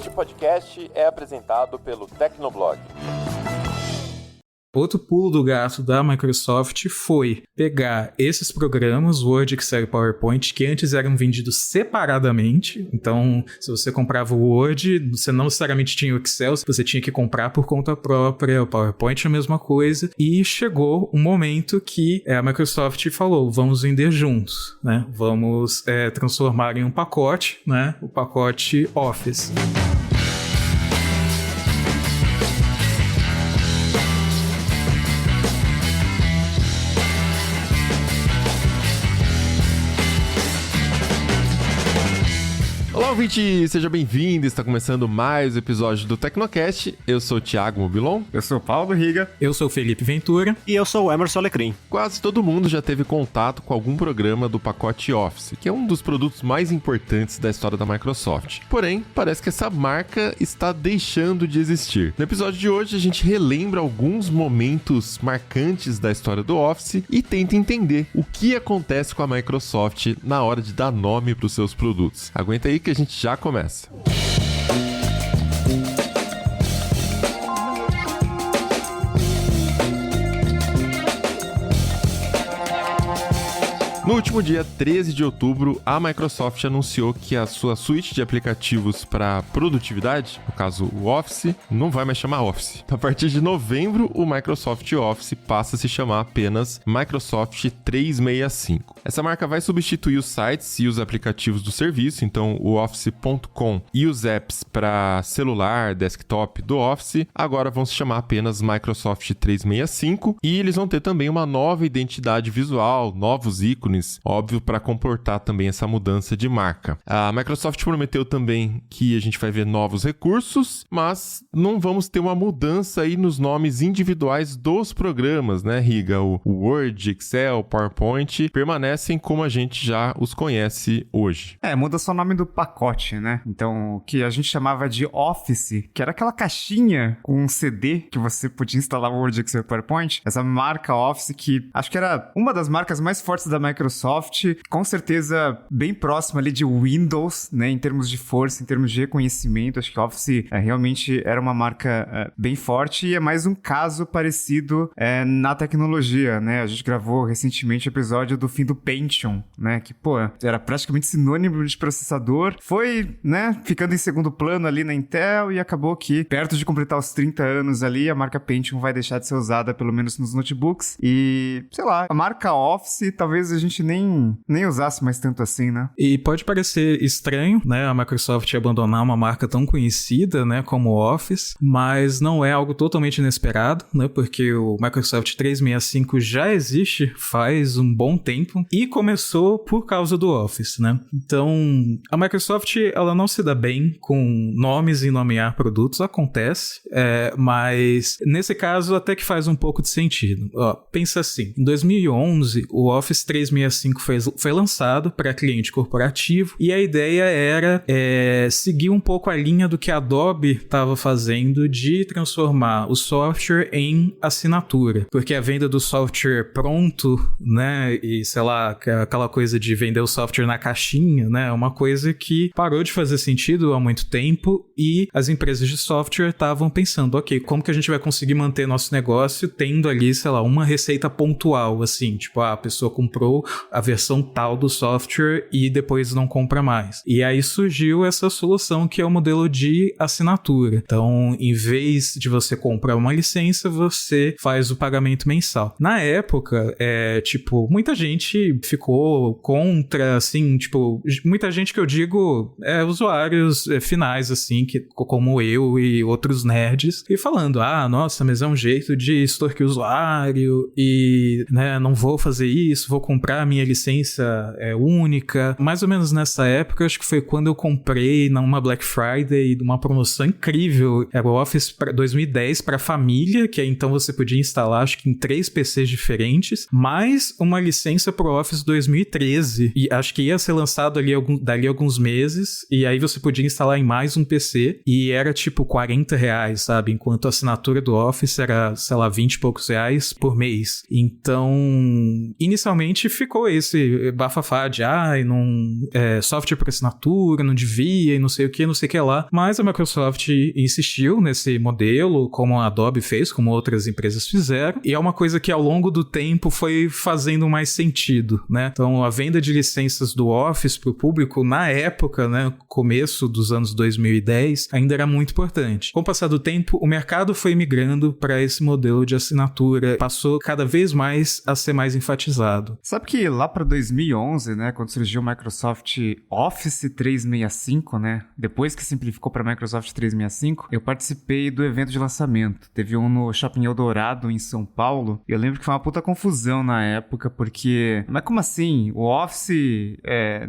Este podcast é apresentado pelo Tecnoblog. Outro pulo do gato da Microsoft foi pegar esses programas, Word, Excel e PowerPoint, que antes eram vendidos separadamente. Então, se você comprava o Word, você não necessariamente tinha o Excel, você tinha que comprar por conta própria, o PowerPoint é a mesma coisa. E chegou um momento que a Microsoft falou, vamos vender juntos, né? Vamos transformar em um pacote, né? O pacote Office. Olá, ouvinte! Seja bem-vindo! Está começando mais um episódio do Tecnocast. Eu sou o Thiago Mobilon. Eu sou o Paulo Riga. Eu sou o Felipe Ventura. E eu sou o Emerson Alecrim. Quase todo mundo já teve contato com algum programa do pacote Office, que é um dos produtos mais importantes da história da Microsoft. Porém, parece que essa marca está deixando de existir. No episódio de hoje, a gente relembra alguns momentos marcantes da história do Office e tenta entender o que acontece com a Microsoft na hora de dar nome para os seus produtos. Aguenta aí que a gente já começa. No último dia 13 de outubro, a Microsoft anunciou que a sua suíte de aplicativos para produtividade, no caso o Office, não vai mais chamar Office. A partir de novembro, o Microsoft Office passa a se chamar apenas Microsoft 365. Essa marca vai substituir os sites e os aplicativos do serviço, então o Office.com e os apps para celular, desktop do Office, agora vão se chamar apenas Microsoft 365 e eles vão ter também uma nova identidade visual, novos ícones, óbvio, para comportar também essa mudança de marca. A Microsoft prometeu também que a gente vai ver novos recursos, mas não vamos ter uma mudança aí nos nomes individuais dos programas, né, Riga? O Word, Excel, PowerPoint permanecem como a gente já os conhece hoje. Muda só o nome do pacote, né? Então, o que a gente chamava de Office, que era aquela caixinha com um CD que você podia instalar o Word, Excel e PowerPoint, essa marca Office que acho que era uma das marcas mais fortes da Microsoft, com certeza bem próxima ali de Windows, né, em termos de força, em termos de reconhecimento. Acho que Office realmente era uma marca bem forte e é mais um caso parecido na tecnologia, né? A gente gravou recentemente o episódio do fim do Pentium, né, que, era praticamente sinônimo de processador, foi, né, ficando em segundo plano ali na Intel e acabou que, perto de completar os 30 anos ali, a marca Pentium vai deixar de ser usada, pelo menos nos notebooks, e, sei lá, a marca Office, talvez a gente nem usasse mais tanto assim, né? E pode parecer estranho, né, a Microsoft abandonar uma marca tão conhecida, né, como o Office, mas não é algo totalmente inesperado, né, porque o Microsoft 365 já existe faz um bom tempo e começou por causa do Office, né? Então, a Microsoft, ela não se dá bem com nomes e nomear produtos, acontece, mas nesse caso até que faz um pouco de sentido. Pensa assim, em 2011, o Office 365 foi lançado para cliente corporativo e a ideia era seguir um pouco a linha do que a Adobe estava fazendo de transformar o software em assinatura, porque a venda do software pronto, né, e sei lá, aquela coisa de vender o software na caixinha, né, é uma coisa que parou de fazer sentido há muito tempo e as empresas de software estavam pensando, ok, como que a gente vai conseguir manter nosso negócio tendo ali, sei lá, uma receita pontual, assim, tipo, a pessoa comprou a versão tal do software e depois não compra mais. E aí surgiu essa solução que é o modelo de assinatura. Então, em vez de você comprar uma licença, você faz o pagamento mensal. Na época, muita gente ficou contra, assim, muita gente que eu digo usuários finais, assim, que, como eu e outros nerds, e falando, nossa, mas é um jeito de extorquir o usuário e, né, não vou fazer isso, vou comprar a minha licença única. Mais ou menos nessa época, acho que foi quando eu comprei numa Black Friday, uma promoção incrível, era o Office 2010 para família, que aí então você podia instalar, acho que em 3 PCs diferentes, mais uma licença pro Office 2013, e acho que ia ser lançado dali alguns meses, e aí você podia instalar em mais um PC, e era tipo R$40, sabe? Enquanto a assinatura do Office era, sei lá, 20 e poucos reais por mês. Então, inicialmente ficou esse bafafá de software por assinatura, não devia e não sei o que lá. Mas a Microsoft insistiu nesse modelo, como a Adobe fez, como outras empresas fizeram, e é uma coisa que ao longo do tempo foi fazendo mais sentido, né? Então a venda de licenças do Office para o público na época, né, começo dos anos 2010, ainda era muito importante. Com o passar do tempo, o mercado foi migrando para esse modelo de assinatura, passou cada vez mais a ser mais enfatizado. Sabe que lá para 2011, né, quando surgiu o Microsoft Office 365, né, depois que simplificou para Microsoft 365, eu participei do evento de lançamento. Teve um no Shopping Eldorado, em São Paulo, e eu lembro que foi uma puta confusão na época, porque... Mas como assim? O Office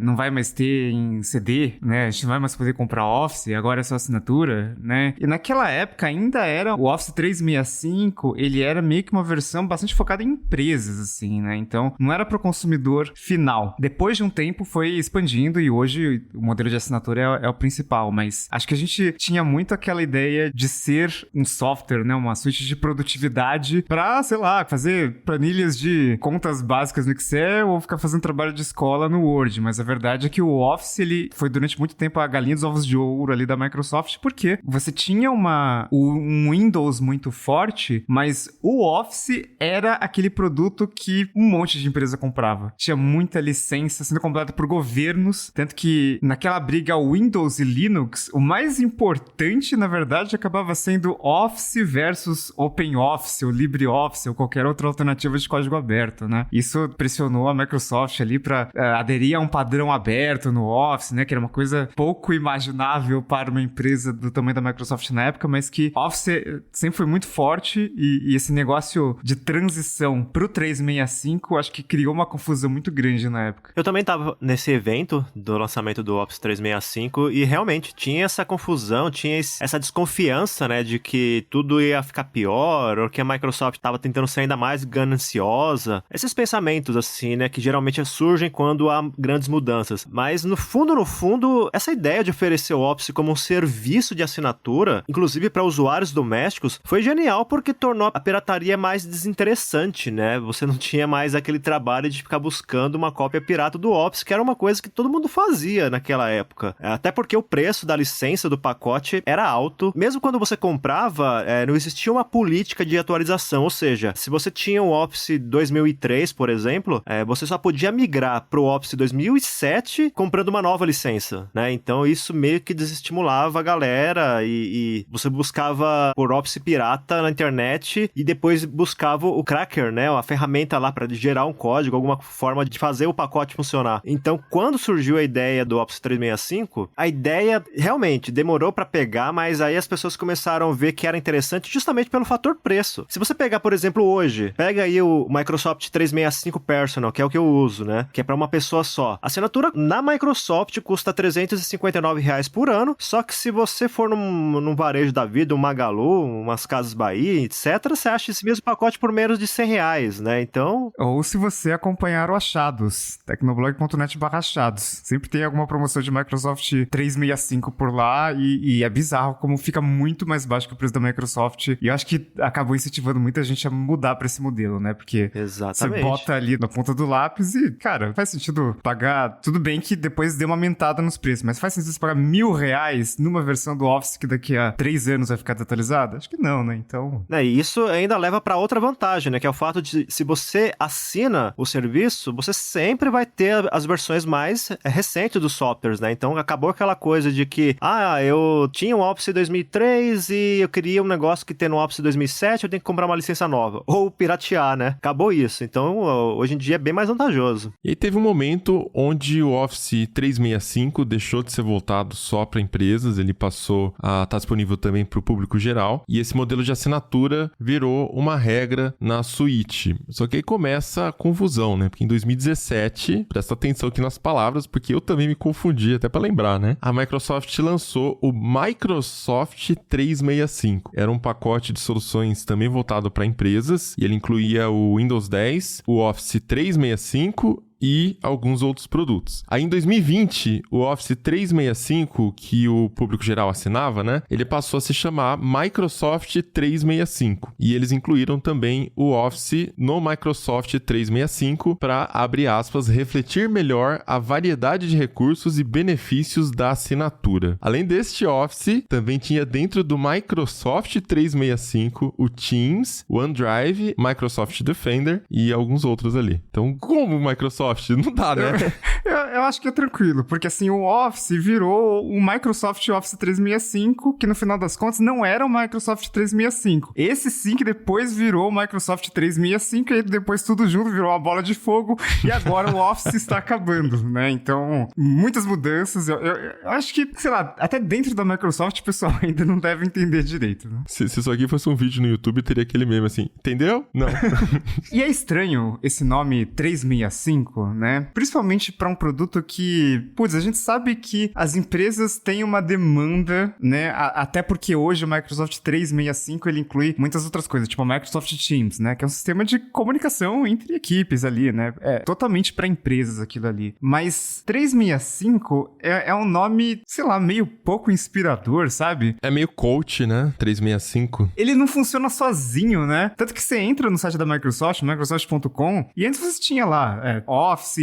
não vai mais ter em CD, né? A gente não vai mais poder comprar Office, agora é só assinatura, né? E naquela época ainda era o Office 365, ele era meio que uma versão bastante focada em empresas, assim, né? Então, não era para o consumidor final. Depois de um tempo foi expandindo e hoje o modelo de assinatura é o principal, mas acho que a gente tinha muito aquela ideia de ser um software, né? Uma suíte de produtividade para, sei lá, fazer planilhas de contas básicas no Excel ou ficar fazendo trabalho de escola no Word, mas a verdade é que o Office, ele foi durante muito tempo a galinha dos ovos de ouro ali da Microsoft, porque você tinha um Windows muito forte, mas o Office era aquele produto que um monte de empresa comprava. Tinha muita licença sendo comprada por governos, tanto que naquela briga Windows e Linux, o mais importante, na verdade, acabava sendo Office versus OpenOffice ou LibreOffice ou qualquer outra alternativa de código aberto, né? Isso pressionou a Microsoft ali para aderir a um padrão aberto no Office, né? Que era uma coisa pouco imaginável para uma empresa do tamanho da Microsoft na época, mas que Office sempre foi muito forte e esse negócio de transição pro 365, acho que criou uma confusão muito grande na época. Eu também tava nesse evento do lançamento do Office 365 e realmente tinha essa confusão, tinha essa desconfiança, né, de que tudo ia ficar pior, ou que a Microsoft tava tentando ser ainda mais gananciosa. Esses pensamentos, assim, né, que geralmente surgem quando há grandes mudanças. Mas, no fundo, essa ideia de oferecer o Office como um serviço de assinatura, inclusive para usuários domésticos, foi genial porque tornou a pirataria mais desinteressante, né? Você não tinha mais aquele trabalho de ficar buscando uma cópia pirata do Office, que era uma coisa que todo mundo fazia naquela época. Até porque o preço da licença do pacote era alto. Mesmo quando você comprava, não existia uma política de atualização, ou seja, se você tinha o Office 2003, por exemplo, você só podia migrar pro Office 2007 comprando uma nova licença, né? Então isso meio que desestimulava a galera e você buscava por Office pirata na internet e depois buscava o cracker, né? A ferramenta lá para gerar um código, alguma forma de fazer o pacote funcionar. Então, quando surgiu a ideia do Office 365, a ideia realmente demorou para pegar, mas aí as pessoas começaram a ver que era interessante justamente pelo fator preço. Se você pegar, por exemplo, hoje, pega aí o Microsoft 365 Personal, que é o que eu uso, né? Que é para uma pessoa só. A assinatura na Microsoft custa R$359 por ano, só que se você for num varejo da vida, um Magalu, umas Casas Bahia, etc., você acha esse mesmo pacote por menos de R$100, né? Então... Ou se você acompanhar o Achados, tecnoblog.net/achados. Sempre tem alguma promoção de Microsoft 365 por lá e é bizarro como fica muito mais baixo que o preço da Microsoft. E eu acho que acabou incentivando muita gente a mudar pra esse modelo, né? Porque exatamente, você bota ali na ponta do lápis e, cara, faz sentido pagar... Tudo bem que depois deu uma aumentada nos preços, mas faz sentido você pagar R$1.000 numa versão do Office que daqui a 3 anos vai ficar desatualizada? Acho que não, né? Então... E isso ainda leva pra outra vantagem, né? Que é o fato de, se você assina o serviço, você sempre vai ter as versões mais recentes dos softwares, né? Então acabou aquela coisa de que, eu tinha um Office 2003 e eu queria um negócio que tem no Office 2007, eu tenho que comprar uma licença nova. Ou piratear, né? Acabou isso. Então, hoje em dia é bem mais vantajoso. E aí teve um momento onde o Office 365 deixou de ser voltado só para empresas, ele passou a estar disponível também para o público geral, e esse modelo de assinatura virou uma regra na suíte. Só que aí começa a confusão, né? Porque em 2017, presta atenção aqui nas palavras, porque eu também me confundi, até para lembrar, né? A Microsoft lançou o Microsoft 365. Era um pacote de soluções também voltado para empresas, e ele incluía o Windows 10, o Office 365 e alguns outros produtos. Aí em 2020, o Office 365, que o público geral assinava, né? Ele passou a se chamar Microsoft 365. E eles incluíram também o Office no Microsoft 365 para, abre aspas, refletir melhor a variedade de recursos e benefícios da assinatura. Além deste Office, também tinha dentro do Microsoft 365 o Teams, o OneDrive, Microsoft Defender e alguns outros ali. Então, como Microsoft? Não dá, né? Eu acho que é tranquilo, porque assim, o Office virou o Microsoft Office 365, que no final das contas não era o Microsoft 365. Esse sim que depois virou o Microsoft 365, e depois tudo junto virou uma bola de fogo, e agora o Office está acabando, né? Então, muitas mudanças. Eu acho que, sei lá, até dentro da Microsoft o pessoal ainda não deve entender direito, né? Se isso aqui fosse um vídeo no YouTube, teria aquele meme assim, entendeu? Não. E é estranho esse nome 365, né? Principalmente para um produto que, putz, a gente sabe que as empresas têm uma demanda, né? Até porque hoje o Microsoft 365 ele inclui muitas outras coisas, tipo o Microsoft Teams, né? Que é um sistema de comunicação entre equipes ali, né? É totalmente para empresas aquilo ali. Mas 365 é um nome, sei lá, meio pouco inspirador, sabe? É meio coach, né? 365. Ele não funciona sozinho, né? Tanto que você entra no site da Microsoft, microsoft.com, e antes você tinha lá Office,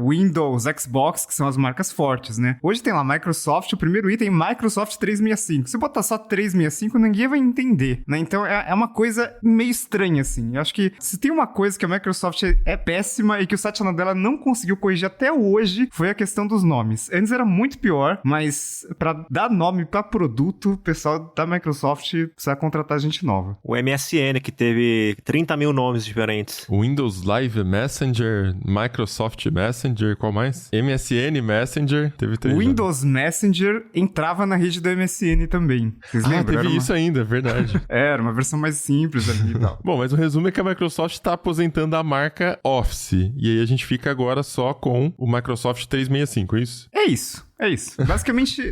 Windows, Xbox, que são as marcas fortes, né? Hoje tem lá Microsoft, o primeiro item, Microsoft 365. Se botar só 365, ninguém vai entender, né? Então é uma coisa meio estranha, assim. Eu acho que se tem uma coisa que a Microsoft é péssima e que o Satya Nadella não conseguiu corrigir até hoje, foi a questão dos nomes. Antes era muito pior, mas pra dar nome pra produto, o pessoal da Microsoft precisa contratar gente nova. O MSN, que teve 30 mil nomes diferentes. Windows Live Messenger, Microsoft Messenger, qual mais? MSN Messenger, teve 3. Windows Messenger entrava na rede do MSN também. Vocês lembram? Teve isso ainda, verdade. Era uma versão mais simples ali e tal. Bom, mas o resumo é que a Microsoft está aposentando a marca Office. E aí a gente fica agora só com o Microsoft 365, é isso? É isso. É isso. Basicamente,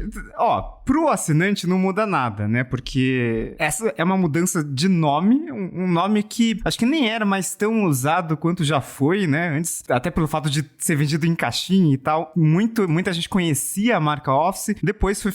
pro assinante não muda nada, né? Porque essa é uma mudança de nome, um nome que acho que nem era mais tão usado quanto já foi, né? Antes, até pelo fato de ser vendido em caixinha e tal, muita gente conhecia a marca Office, depois foi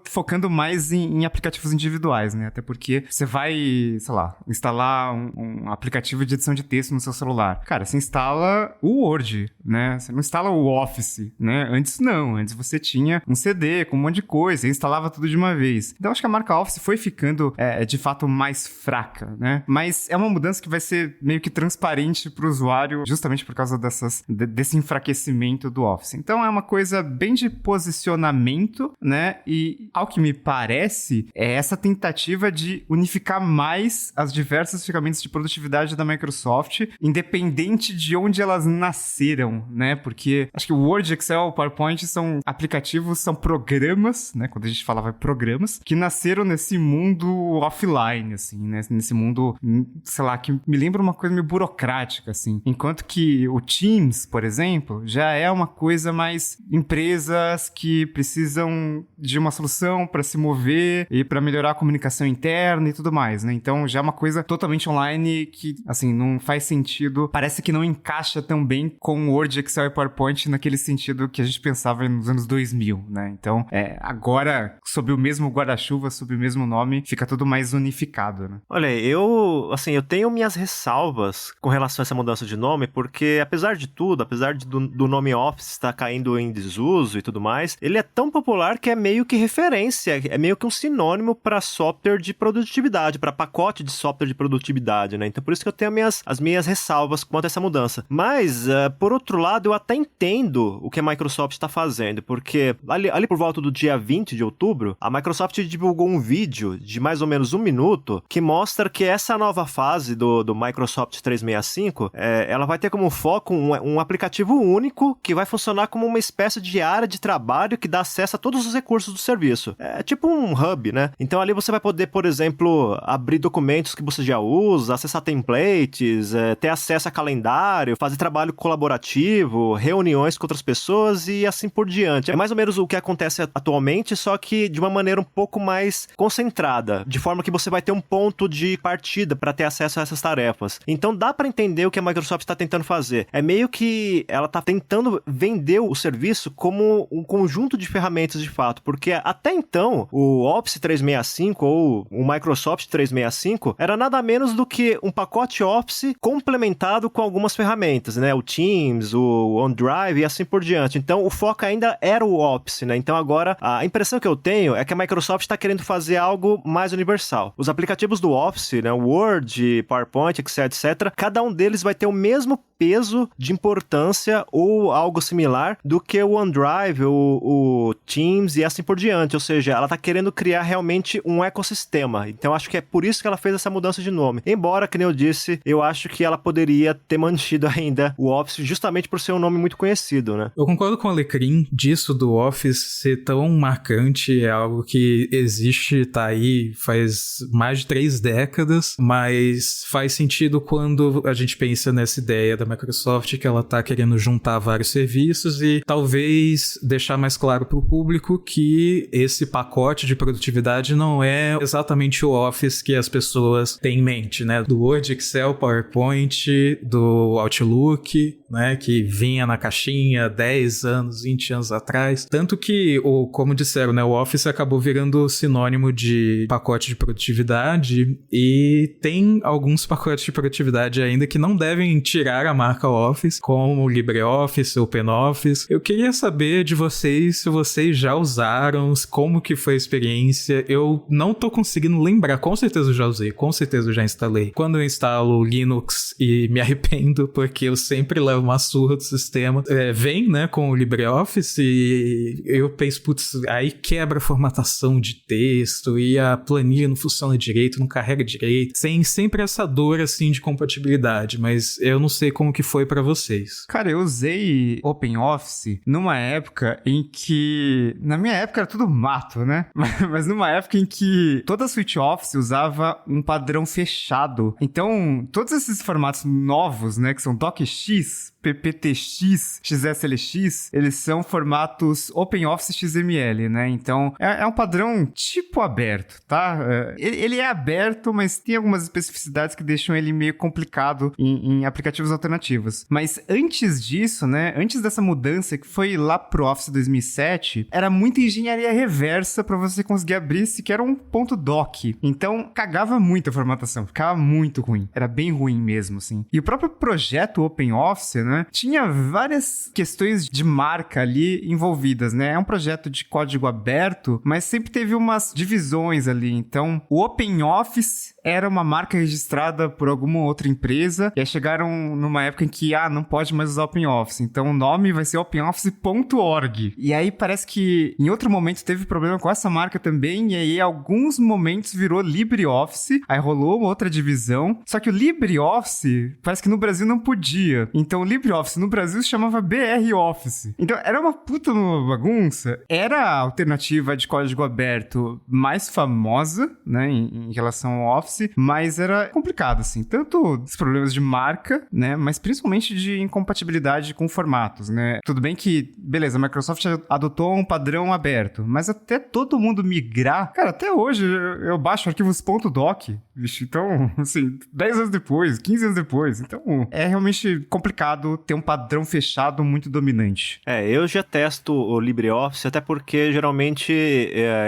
focando mais em aplicativos individuais, né? Até porque você vai, sei lá, instalar um aplicativo de edição de texto no seu celular. Cara, você instala o Word, né? Você não instala o Office, né? Antes não, antes você tinha um CD com um monte de coisa, e instalava tudo de uma vez. Então acho que a marca Office foi ficando de fato mais fraca, né? Mas é uma mudança que vai ser meio que transparente para o usuário, justamente por causa desse enfraquecimento do Office. Então é uma coisa bem de posicionamento, né? E ao que me parece, é essa tentativa de unificar mais as diversas ferramentas de produtividade da Microsoft, independente de onde elas nasceram, né? Porque acho que o Word, Excel, PowerPoint são aplicativos, são programas, né? Quando a gente falava programas, que nasceram nesse mundo offline, assim, né? Nesse mundo, sei lá, que me lembra uma coisa meio burocrática, assim. Enquanto que o Teams, por exemplo, já é uma coisa mais empresas que precisam de uma solução para se mover e para melhorar a comunicação interna e tudo mais, né? Então já é uma coisa totalmente online que, assim, não faz sentido, parece que não encaixa tão bem com Word, Excel e PowerPoint naquele sentido que a gente pensava nos anos 2000, né? Então, agora, sob o mesmo guarda-chuva, sob o mesmo nome, fica tudo mais unificado, né? Olha, eu tenho minhas ressalvas com relação a essa mudança de nome, porque apesar de tudo, apesar do nome Office estar caindo em desuso e tudo mais, ele é tão popular que é meio que referência, é meio que um sinônimo para software de produtividade, para pacote de software de produtividade, né? Então, por isso que eu tenho as minhas ressalvas quanto a essa mudança. Mas, por outro lado, eu até entendo o que a Microsoft está fazendo, porque ali por volta do dia 20 de outubro, a Microsoft divulgou um vídeo de mais ou menos 1 minuto que mostra que essa nova fase do Microsoft 365, ela vai ter como foco um aplicativo único que vai funcionar como uma espécie de área de trabalho que dá acesso a todos os recursos do serviço. É tipo um hub, né? Então ali você vai poder, por exemplo, abrir documentos que você já usa, acessar templates, ter acesso a calendário, fazer trabalho colaborativo, reuniões com outras pessoas e assim por por diante. É mais ou menos o que acontece atualmente, só que de uma maneira um pouco mais concentrada, de forma que você vai ter um ponto de partida para ter acesso a essas tarefas. Então dá para entender o que a Microsoft está tentando fazer. É meio que ela está tentando vender o serviço como um conjunto de ferramentas de fato, porque até então o Office 365 ou o Microsoft 365 era nada menos do que um pacote Office complementado com algumas ferramentas, né? O Teams, o OneDrive e assim por diante. Então o foco ainda era o Office, né? Então agora a impressão que eu tenho é que a Microsoft está querendo fazer algo mais universal. Os aplicativos do Office, né? Word, PowerPoint, Excel, etc. Cada um deles vai ter o mesmo peso de importância ou algo similar do que o OneDrive, o Teams e assim por diante. Ou seja, ela está querendo criar realmente um ecossistema. Então acho que é por isso que ela fez essa mudança de nome. Embora, que nem eu disse, eu acho que ela poderia ter mantido ainda o Office justamente por ser um nome muito conhecido, né? Eu concordo com o Alecrim disso do Office ser tão marcante, é algo que existe, tá aí faz mais de 3 décadas, mas faz sentido quando a gente pensa nessa ideia da Microsoft que ela tá querendo juntar vários serviços e talvez deixar mais claro pro público que esse pacote de produtividade não é exatamente o Office que as pessoas têm em mente, né? Do Word, Excel, PowerPoint, do Outlook, né? Que vinha na caixinha 10 anos, 20 anos atrás. Tanto que, como disseram, né? O Office acabou virando sinônimo de pacote de produtividade e tem alguns pacotes de produtividade ainda que não devem tirar a marca Office, como o LibreOffice, OpenOffice. Eu queria saber de vocês se vocês já usaram, como que foi a experiência. Eu não tô conseguindo lembrar, com certeza eu já usei, com certeza eu já instalei. Quando eu instalo Linux e me arrependo, porque eu sempre levo uma surra do sistema, vem, né, com o LibreOffice e eu penso, putz, aí quebra a formatação de texto e a planilha não funciona direito, não carrega direito, sem sempre essa dor, assim, de compatibilidade, mas eu não sei como que foi pra vocês. Cara, eu usei OpenOffice numa época em que... Na minha época era tudo mato, né? Mas numa época em que toda a suite Office usava um padrão fechado. Então, todos esses formatos novos, né? Que são DocX, PPTX, XSLX, eles são formatos OpenOffice XML, né? Então, é um padrão tipo aberto, tá? Ele é aberto, mas tem algumas especificidades que deixam ele meio complicado em aplicativos alternativos. Mas antes disso, né? Antes dessa mudança, que foi lá pro Office 2007, era muita engenharia reversa pra você conseguir abrir sequer um ponto .doc. Então, cagava muito a formatação, ficava muito ruim. Era bem ruim mesmo, assim. E o próprio projeto OpenOffice, né? Tinha várias questões de marca ali envolvidas, né? É um projeto de código aberto, mas sempre teve umas divisões ali. Então, o OpenOffice era uma marca registrada por alguma outra empresa, e aí chegaram numa época em que, não pode mais usar OpenOffice. Então, o nome vai ser openoffice.org. E aí, parece que em outro momento teve problema com essa marca também, e aí, em alguns momentos, virou LibreOffice, aí rolou uma outra divisão. Só que o LibreOffice, parece que no Brasil não podia. Então, o LibreOffice no Brasil se chamava BR Office. Então, era uma puta bagunça. Era a alternativa de código aberto mais famosa, né, em relação ao Office, mas era complicado, assim. Tanto os problemas de marca, né, mas principalmente de incompatibilidade com formatos, né. Tudo bem que, beleza, a Microsoft adotou um padrão aberto, mas até todo mundo migrar... Cara, até hoje eu baixo arquivos .doc, bicho. Então, assim, 10 anos depois, 15 anos depois. Então, é realmente complicado ter um padrão fechado muito dominante. Eu já testo o LibreOffice, até porque geralmente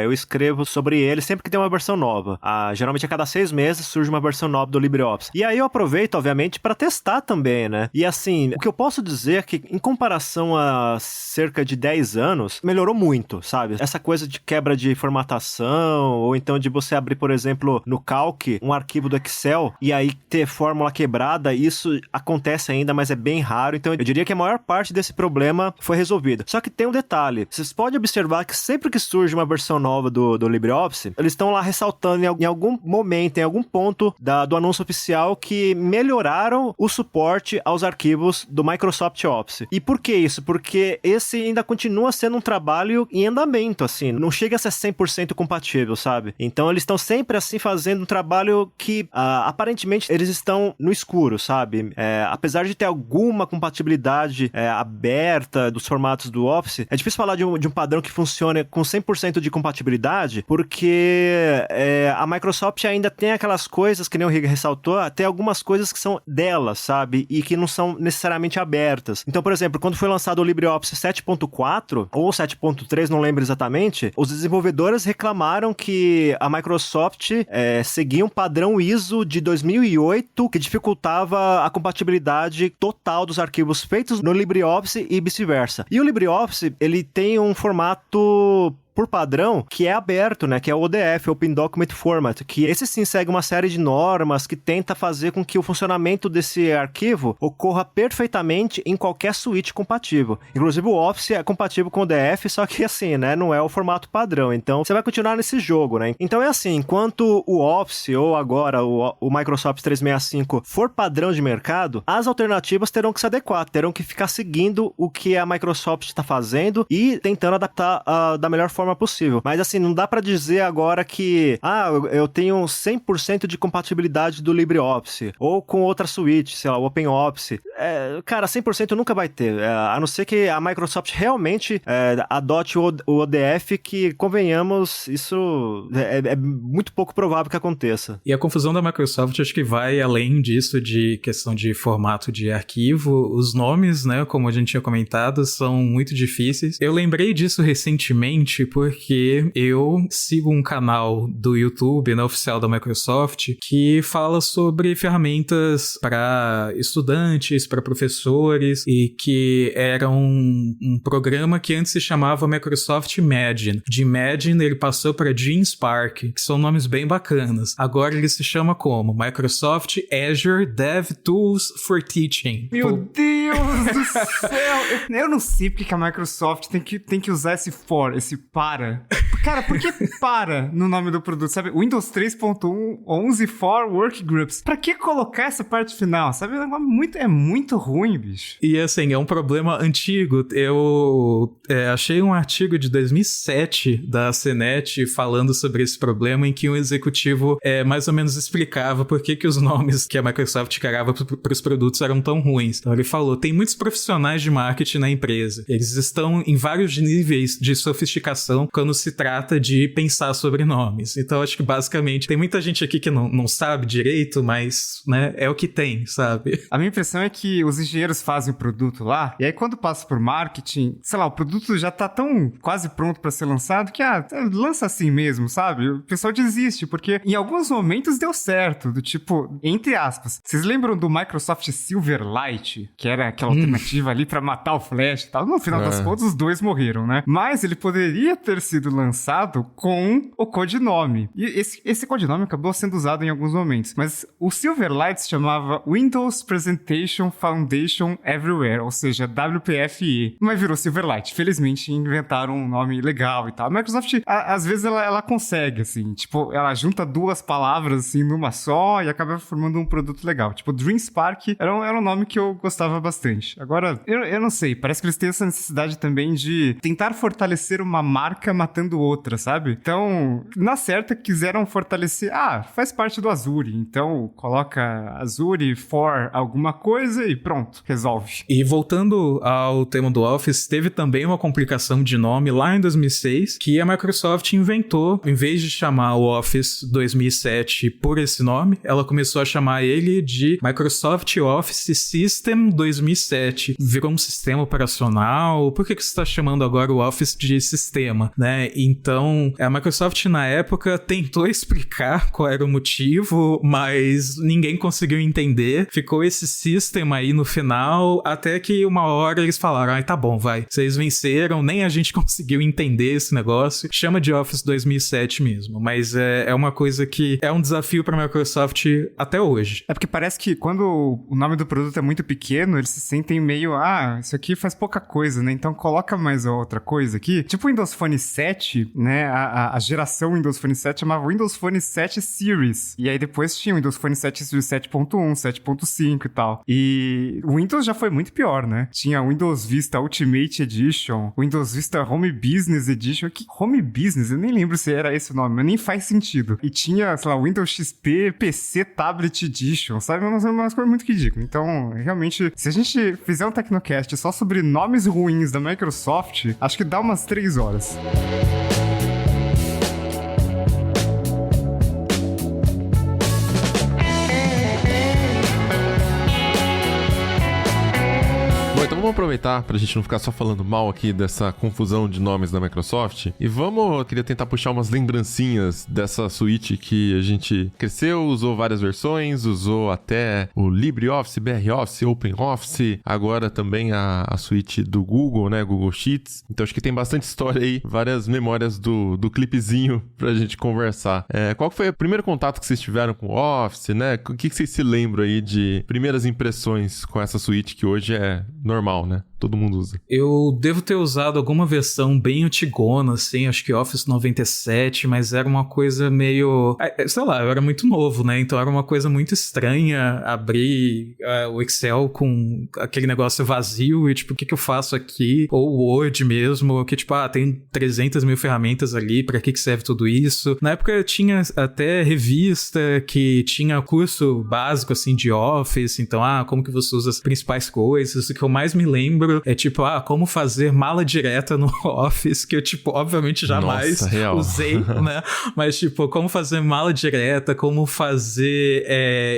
eu escrevo sobre ele sempre que tem uma versão nova. Geralmente a cada 6 meses surge uma versão nova do LibreOffice. E aí eu aproveito, obviamente, para testar também, né? E assim, o que eu posso dizer é que em comparação a cerca de 10 anos, melhorou muito, sabe? Essa coisa de quebra de formatação, ou então de você abrir, por exemplo, no Calc, um arquivo do Excel, e aí ter fórmula quebrada, isso acontece ainda, mas é bem raro. Então eu diria que a maior parte desse problema foi resolvida. Só que tem um detalhe, vocês podem observar que sempre que surge uma versão nova do LibreOffice, eles estão lá ressaltando em algum momento, em algum ponto do anúncio oficial, que melhoraram o suporte aos arquivos do Microsoft Office. E por que isso? Porque esse ainda continua sendo um trabalho em andamento, assim, não chega a ser 100% compatível, sabe? Então eles estão sempre, assim, fazendo um trabalho que, aparentemente, eles estão no escuro, sabe? Apesar de ter alguma uma compatibilidade aberta dos formatos do Office. É difícil falar de um padrão que funcione com 100% de compatibilidade, porque a Microsoft ainda tem aquelas coisas, que nem o Riga ressaltou, tem algumas coisas que são delas, sabe? E que não são necessariamente abertas. Então, por exemplo, quando foi lançado o LibreOffice 7.4 ou 7.3, não lembro exatamente, os desenvolvedores reclamaram que a Microsoft seguia um padrão ISO de 2008 que dificultava a compatibilidade total dos arquivos feitos no LibreOffice e vice-versa. E o LibreOffice, ele tem um formato por padrão, que é aberto, né? Que é o ODF, Open Document Format, que esse sim segue uma série de normas que tenta fazer com que o funcionamento desse arquivo ocorra perfeitamente em qualquer suíte compatível. Inclusive o Office é compatível com o ODF, só que assim, né? Não é o formato padrão. Então, você vai continuar nesse jogo, né? Então é assim, enquanto o Office, ou agora o Microsoft 365 for padrão de mercado, as alternativas terão que se adequar, terão que ficar seguindo o que a Microsoft está fazendo e tentando adaptar da melhor forma possível. Mas assim, não dá pra dizer agora que eu tenho 100% de compatibilidade do LibreOffice ou com outra suíte, sei lá, o OpenOffice. Cara, 100% nunca vai ter, a não ser que a Microsoft realmente adote o ODF, que, convenhamos, isso é muito pouco provável que aconteça. E a confusão da Microsoft acho que vai além disso, de questão de formato de arquivo. Os nomes, né, como a gente tinha comentado, são muito difíceis. Eu lembrei disso recentemente porque eu sigo um canal do YouTube, né, oficial da Microsoft, que fala sobre ferramentas para estudantes, para professores, e que era um programa que antes se chamava Microsoft Imagine. De Imagine ele passou para GeneSpark, que são nomes bem bacanas. Agora ele se chama como? Microsoft Azure Dev Tools for Teaching. Meu Deus do céu! Eu não sei porque que a Microsoft tem que usar esse for, esse para. Cara, por que para no nome do produto, sabe? Windows 3.1 11 for Workgroups. Pra que colocar essa parte final, sabe? É muito ruim, bicho. E assim, é um problema antigo. Eu achei um artigo de 2007 da CNET falando sobre esse problema, em que um executivo mais ou menos explicava por que os nomes que a Microsoft criava para os produtos eram tão ruins. Então ele falou, tem muitos profissionais de marketing na empresa. Eles estão em vários níveis de sofisticação quando se trata de pensar sobre nomes. Então acho que basicamente tem muita gente aqui que não sabe direito, mas, né, é o que tem, sabe? A minha impressão é que os engenheiros fazem o produto lá, e aí quando passa por marketing, sei lá, o produto já tá tão quase pronto pra ser lançado que, lança assim mesmo, sabe? O pessoal desiste, porque em alguns momentos deu certo, do tipo, entre aspas. Vocês lembram do Microsoft Silverlight, que era aquela alternativa ali pra matar o Flash e tal? No final das contas, os dois morreram, né? Mas ele poderia ter sido lançado com o codinome. E esse codinome acabou sendo usado em alguns momentos. Mas o Silverlight se chamava Windows Presentation Foundation Everywhere, ou seja, WPFE. Mas virou Silverlight. Felizmente inventaram um nome legal e tal. A Microsoft, às vezes, ela consegue, assim. Tipo, ela junta duas palavras, assim, numa só e acaba formando um produto legal. Tipo, DreamSpark era um nome que eu gostava bastante. Agora, eu não sei. Parece que eles têm essa necessidade também de tentar fortalecer uma marca matando outra, sabe? Então, na certa, quiseram fortalecer... faz parte do Azure. Então, coloca Azure for alguma coisa e pronto, resolve. E voltando ao tema do Office, teve também uma complicação de nome lá em 2006, que a Microsoft inventou, em vez de chamar o Office 2007 por esse nome, ela começou a chamar ele de Microsoft Office System 2007. Virou um sistema operacional. Por que você está chamando agora o Office de sistema, né? Então, a Microsoft na época tentou explicar qual era o motivo, mas ninguém conseguiu entender. Ficou esse sistema aí no final, até que uma hora eles falaram, tá bom, vai, vocês venceram, nem a gente conseguiu entender esse negócio, chama de Office 2007 mesmo, mas é uma coisa que é um desafio pra Microsoft até hoje. É porque parece que quando o nome do produto é muito pequeno, eles se sentem meio, isso aqui faz pouca coisa, né? Então coloca mais outra coisa aqui. Tipo o Windows Phone 7, 7, né, a geração Windows Phone 7 chamava Windows Phone 7 Series. E aí depois tinha o Windows Phone 7 Series 7.1, 7.5 e tal. E o Windows já foi muito pior, né? Tinha Windows Vista Ultimate Edition, Windows Vista Home Business Edition. Que Home Business? Eu nem lembro se era esse o nome, mas nem faz sentido. E tinha, sei lá, Windows XP PC Tablet Edition, sabe? Umas coisas muito ridículas. Então, realmente, se a gente fizer um Tecnocast só sobre nomes ruins da Microsoft, acho que dá umas 3 horas. Então vamos aproveitar pra gente não ficar só falando mal aqui dessa confusão de nomes da Microsoft e eu queria tentar puxar umas lembrancinhas dessa suíte que a gente cresceu, usou várias versões, usou até o LibreOffice, BROffice, OpenOffice, agora também a suíte do Google, né, Google Sheets. Então acho que tem bastante história aí, várias memórias do clipezinho pra gente conversar. Qual foi o primeiro contato que vocês tiveram com o Office, né? O que vocês se lembram aí de primeiras impressões com essa suíte que hoje é normal, né? Todo mundo usa. Eu devo ter usado alguma versão bem antigona, assim, acho que Office 97, mas era uma coisa meio... sei lá, eu era muito novo, né? Então era uma coisa muito estranha abrir o Excel com aquele negócio vazio e, tipo, o que eu faço aqui? Ou o Word mesmo, que, tipo, tem 300 mil ferramentas ali, pra que serve tudo isso? Na época tinha até revista que tinha curso básico, assim, de Office, então, como que você usa as principais coisas? O que eu mais me lembro é tipo, como fazer mala direta no Office, que eu, tipo, obviamente jamais usei, né? Mas, tipo, como fazer mala direta, como fazer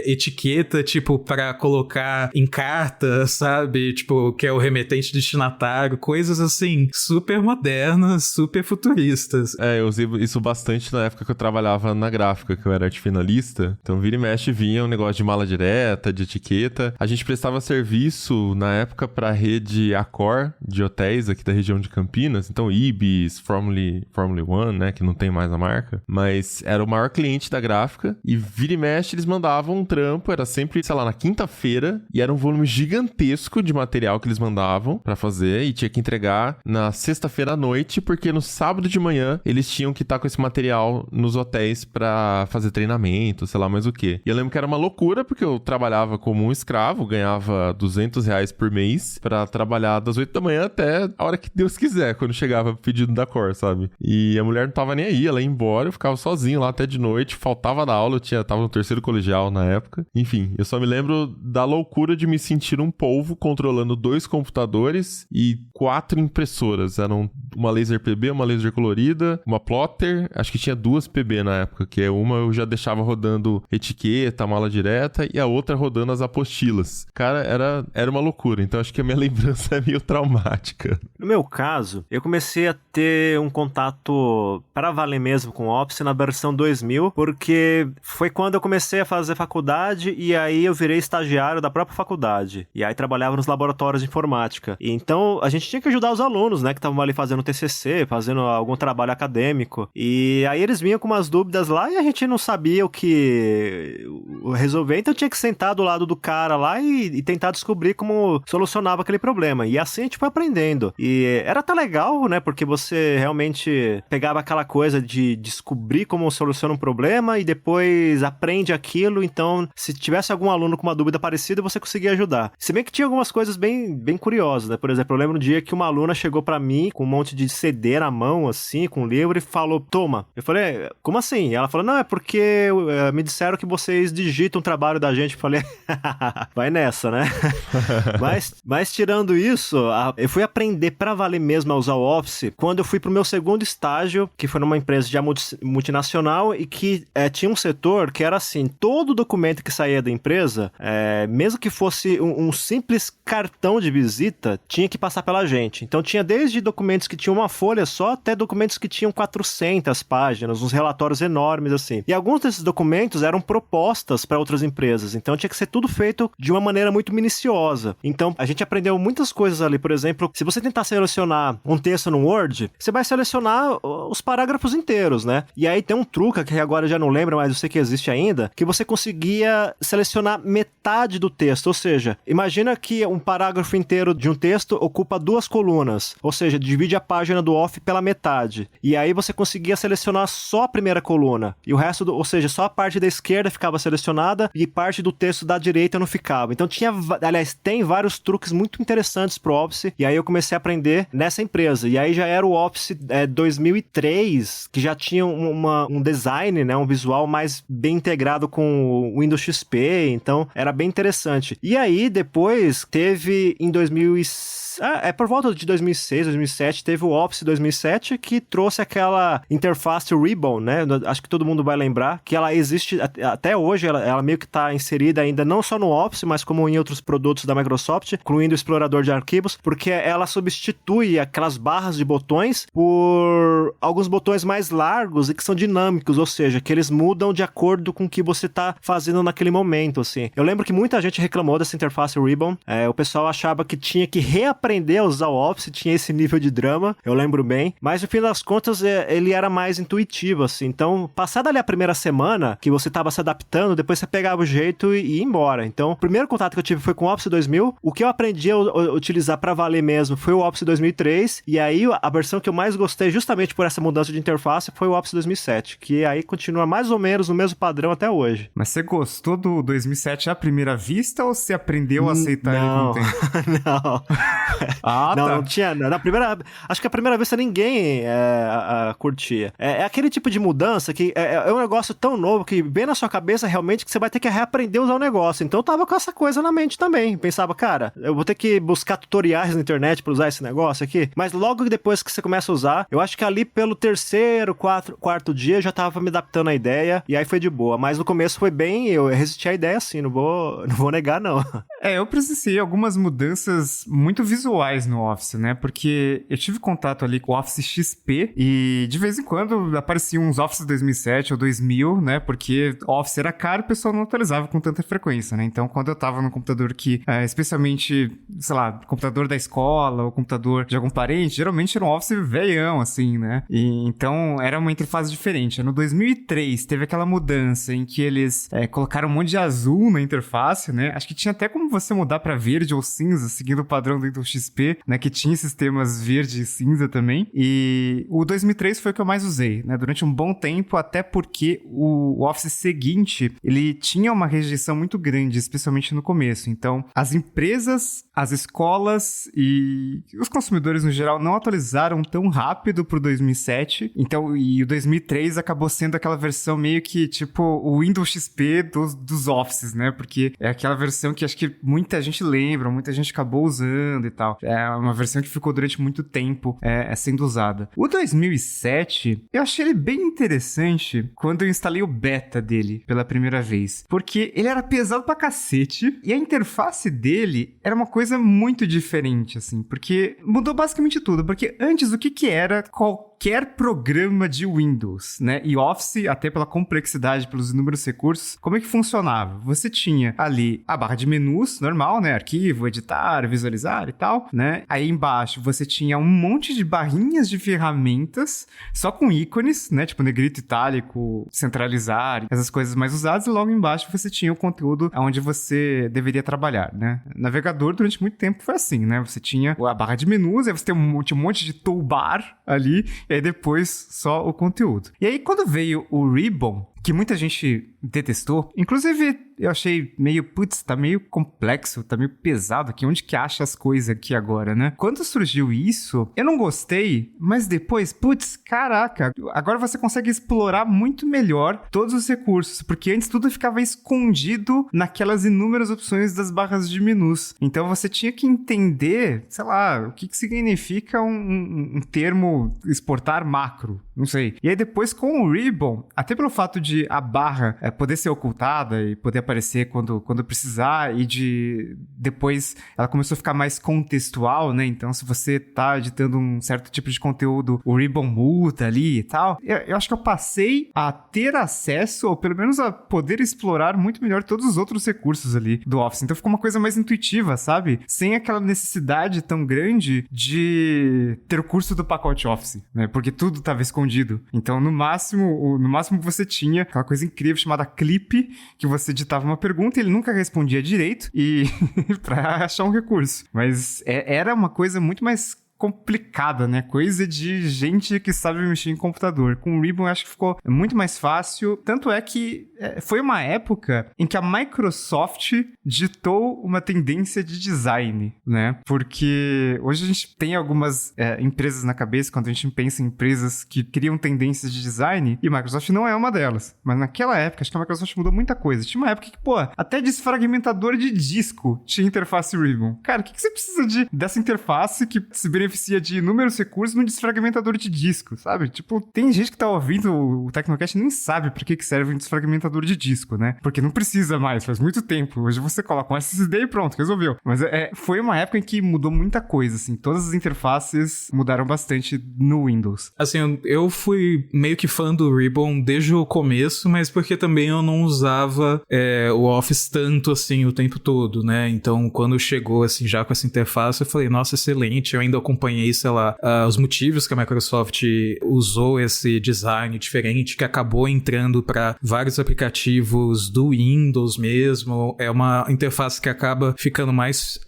etiqueta, tipo, pra colocar em carta, sabe? Tipo, que é o remetente destinatário, coisas assim, super modernas, super futuristas. Eu usei isso bastante na época que eu trabalhava na gráfica, que eu era arte finalista. Então, vira e mexe, vinha um negócio de mala direta, de etiqueta. A gente prestava serviço, na época, pra rede Accor de hotéis aqui da região de Campinas, então Ibis, Formula One, né, que não tem mais a marca, mas era o maior cliente da gráfica e vira e mexe eles mandavam um trampo, era sempre, sei lá, na quinta-feira e era um volume gigantesco de material que eles mandavam pra fazer e tinha que entregar na sexta-feira à noite, porque no sábado de manhã eles tinham que estar com esse material nos hotéis pra fazer treinamento, sei lá mais o quê. E eu lembro que era uma loucura, porque eu trabalhava como um escravo, ganhava R$200 por mês pra trabalhar das 8 da manhã até a hora que Deus quiser, quando chegava pedido da Cor, sabe? E a mulher não tava nem aí, ela ia embora, eu ficava sozinho lá até de noite, faltava da aula, eu tava no terceiro colegial na época. Enfim, eu só me lembro da loucura de me sentir um polvo controlando 2 computadores e 4 impressoras. Eram uma laser PB, uma laser colorida, uma plotter, acho que tinha 2 PB na época, que uma eu já deixava rodando etiqueta, mala direta, e a outra rodando as apostilas. Cara, era uma loucura, então acho que a minha lembrança é meio traumática. No meu caso, eu comecei a ter um contato para valer mesmo com o Office na versão 2000, porque foi quando eu comecei a fazer faculdade e aí eu virei estagiário da própria faculdade. E aí trabalhava nos laboratórios de informática. E então a gente tinha que ajudar os alunos, né, que estavam ali fazendo TCC, fazendo algum trabalho acadêmico. E aí eles vinham com umas dúvidas lá e a gente não sabia o que resolver, então tinha que sentar do lado do cara lá e tentar descobrir como solucionava aquele problema. E assim a gente foi aprendendo. E era até legal, né? Porque você realmente pegava aquela coisa de descobrir como soluciona um problema e depois aprende aquilo. Então, se tivesse algum aluno com uma dúvida parecida, você conseguia ajudar. Se bem que tinha algumas coisas bem curiosas, né? Por exemplo, eu lembro um dia que uma aluna chegou pra mim com um monte de CD na mão, assim, com um livro, e falou, toma. Eu falei, como assim? E ela falou, não, é porque me disseram que vocês digitam o trabalho da gente. Eu falei, vai nessa, né? Mas tirando isso, eu fui aprender pra valer mesmo a usar o Office quando eu fui pro meu segundo estágio, que foi numa empresa já multinacional e que tinha um setor que era assim, todo documento que saía da empresa, mesmo que fosse um simples cartão de visita, tinha que passar pela gente. Então tinha desde documentos que tinham uma folha só, até documentos que tinham 400 páginas, uns relatórios enormes assim. E alguns desses documentos eram propostas para outras empresas, então tinha que ser tudo feito de uma maneira muito minuciosa. Então a gente aprendeu muitas diversas coisas ali. Por exemplo, se você tentar selecionar um texto no Word, você vai selecionar os parágrafos inteiros, né? E aí tem um truque, que agora eu já não lembro, mas eu sei que existe ainda, que você conseguia selecionar metade do texto. Ou seja, imagina que um parágrafo inteiro de um texto ocupa 2 colunas. Ou seja, divide a página do off pela metade. E aí você conseguia selecionar só a primeira coluna. E o resto, ou seja, só a parte da esquerda ficava selecionada e parte do texto da direita não ficava. Então tem vários truques muito interessantes pro Office. E aí eu comecei a aprender nessa empresa. E aí já era o Office 2003, que já tinha um design, né, um visual mais bem integrado com o Windows XP. Então era bem interessante. E aí depois teve em 2006, por volta de 2006, 2007, teve o Office 2007, que trouxe aquela interface Ribbon, né? Acho que todo mundo vai lembrar, que ela existe até hoje, ela meio que está inserida ainda não só no Office, mas como em outros produtos da Microsoft, incluindo o explorador de arquivos, porque ela substitui aquelas barras de botões por alguns botões mais largos e que são dinâmicos, ou seja, que eles mudam de acordo com o que você está fazendo naquele momento, assim. Eu lembro que muita gente reclamou dessa interface Ribbon, o pessoal achava que tinha que reaprender a usar o Office, tinha esse nível de drama, eu lembro bem, mas no fim das contas ele era mais intuitivo, assim. Então, passada ali a primeira semana, que você tava se adaptando, depois você pegava o jeito e ia embora. Então, o primeiro contato que eu tive foi com o Office 2000, o que eu aprendi a utilizar pra valer mesmo foi o Office 2003, e aí a versão que eu mais gostei, justamente por essa mudança de interface, foi o Office 2007, que aí continua mais ou menos no mesmo padrão até hoje. Mas você gostou do 2007 à primeira vista ou você aprendeu a aceitar ele com o tempo? Não. Não tinha. Acho que a primeira vez ninguém curtia. É aquele tipo de mudança que é um negócio tão novo que vem na sua cabeça realmente que você vai ter que reaprender a usar o negócio. Então eu tava com essa coisa na mente também. Pensava, cara, eu vou ter que buscar tutoriais na internet pra usar esse negócio aqui. Mas logo depois que você começa a usar, eu acho que ali pelo terceiro, quarto dia eu já tava me adaptando à ideia e aí foi de boa. Mas no começo foi bem, eu resisti à ideia assim, não vou negar não. Eu presenciei algumas mudanças muito visuais no Office, né? Porque eu tive contato ali com o Office XP e de vez em quando apareciam uns Office 2007 ou 2000, né? Porque o Office era caro e o pessoal não atualizava com tanta frequência, né? Então, quando eu tava no computador que, especialmente, sei lá, computador da escola ou computador de algum parente, geralmente era um Office velhão, assim, né? E então, era uma interface diferente. No 2003, teve aquela mudança em que eles colocaram um monte de azul na interface, né? Acho que tinha até como você mudar pra verde ou cinza, seguindo o padrão do Windows XP, né, que tinha sistemas verde e cinza também, e o 2003 foi o que eu mais usei, né, durante um bom tempo, até porque o Office seguinte, ele tinha uma rejeição muito grande, especialmente no começo, então as empresas, as escolas e os consumidores no geral não atualizaram tão rápido pro 2007, então, e o 2003 acabou sendo aquela versão meio que, tipo, o Windows XP dos Offices, né, porque é aquela versão que acho que muita gente lembra, muita gente acabou usando e tal. É uma versão que ficou durante muito tempo sendo usada. O 2007, eu achei ele bem interessante quando eu instalei o beta dele pela primeira vez, porque ele era pesado pra cacete e a interface dele era uma coisa muito diferente, assim, porque mudou basicamente tudo, porque antes o que era qualquer programa de Windows, né? E Office, até pela complexidade, pelos inúmeros recursos, como é que funcionava? Você tinha ali a barra de menus, normal, né? Arquivo, editar, visualizar e tal, né? Aí embaixo você tinha um monte de barrinhas de ferramentas, só com ícones, né? Tipo negrito, itálico, centralizar, essas coisas mais usadas. E logo embaixo você tinha o conteúdo onde você deveria trabalhar, né? Navegador, durante muito tempo, foi assim, né? Você tinha a barra de menus, aí você tem um monte de toolbar ali, e aí depois só o conteúdo. E aí quando veio o Ribbon, que muita gente detestou, inclusive eu achei meio, tá meio complexo, tá meio pesado aqui, onde que acha as coisas aqui agora, né? Quando surgiu isso, eu não gostei, mas depois, caraca, agora você consegue explorar muito melhor todos os recursos, porque antes tudo ficava escondido naquelas inúmeras opções das barras de menus. Então você tinha que entender, sei lá, o que significa um termo exportar macro, não sei. E aí depois com o Ribbon, até pelo fato de de a barra poder ser ocultada e poder aparecer quando precisar, e de depois ela começou a ficar mais contextual, né? Então, se você tá editando um certo tipo de conteúdo, o ribbon muda ali e tal. Eu acho que eu passei a ter acesso, ou pelo menos a poder explorar muito melhor todos os outros recursos ali do Office. Então ficou uma coisa mais intuitiva, sabe? Sem aquela necessidade tão grande de ter o curso do pacote Office, né? Porque tudo estava escondido. Então, no máximo você tinha aquela coisa incrível chamada clip, que você editava uma pergunta e ele nunca respondia direito, e pra achar um recurso. Mas era uma coisa muito mais complicada, né? Coisa de gente que sabe mexer em computador. Com o Ribbon, eu acho que ficou muito mais fácil. Tanto é que foi uma época em que a Microsoft ditou uma tendência de design, né? Porque hoje a gente tem algumas empresas na cabeça, quando a gente pensa em empresas que criam tendências de design, e a Microsoft não é uma delas. Mas naquela época, acho que a Microsoft mudou muita coisa. Tinha uma época que, até desfragmentador de disco tinha interface Ribbon. Cara, o que você precisa dessa interface que se beneficia de inúmeros recursos num desfragmentador de disco, sabe? Tipo, tem gente que tá ouvindo o Tecnocast e nem sabe pra que serve um desfragmentador de disco, né? Porque não precisa mais, faz muito tempo. Hoje você coloca um SSD e pronto, resolveu. Mas foi uma época em que mudou muita coisa, assim. Todas as interfaces mudaram bastante no Windows. Assim, eu fui meio que fã do Ribbon desde o começo, mas porque também eu não usava o Office tanto, assim, o tempo todo, né? Então, quando chegou, assim, já com essa interface, eu falei, nossa, excelente. Eu ainda acompanhei, sei lá, os motivos que a Microsoft usou esse design diferente, que acabou entrando para vários aplicativos do Windows mesmo. É uma interface que acaba ficando mais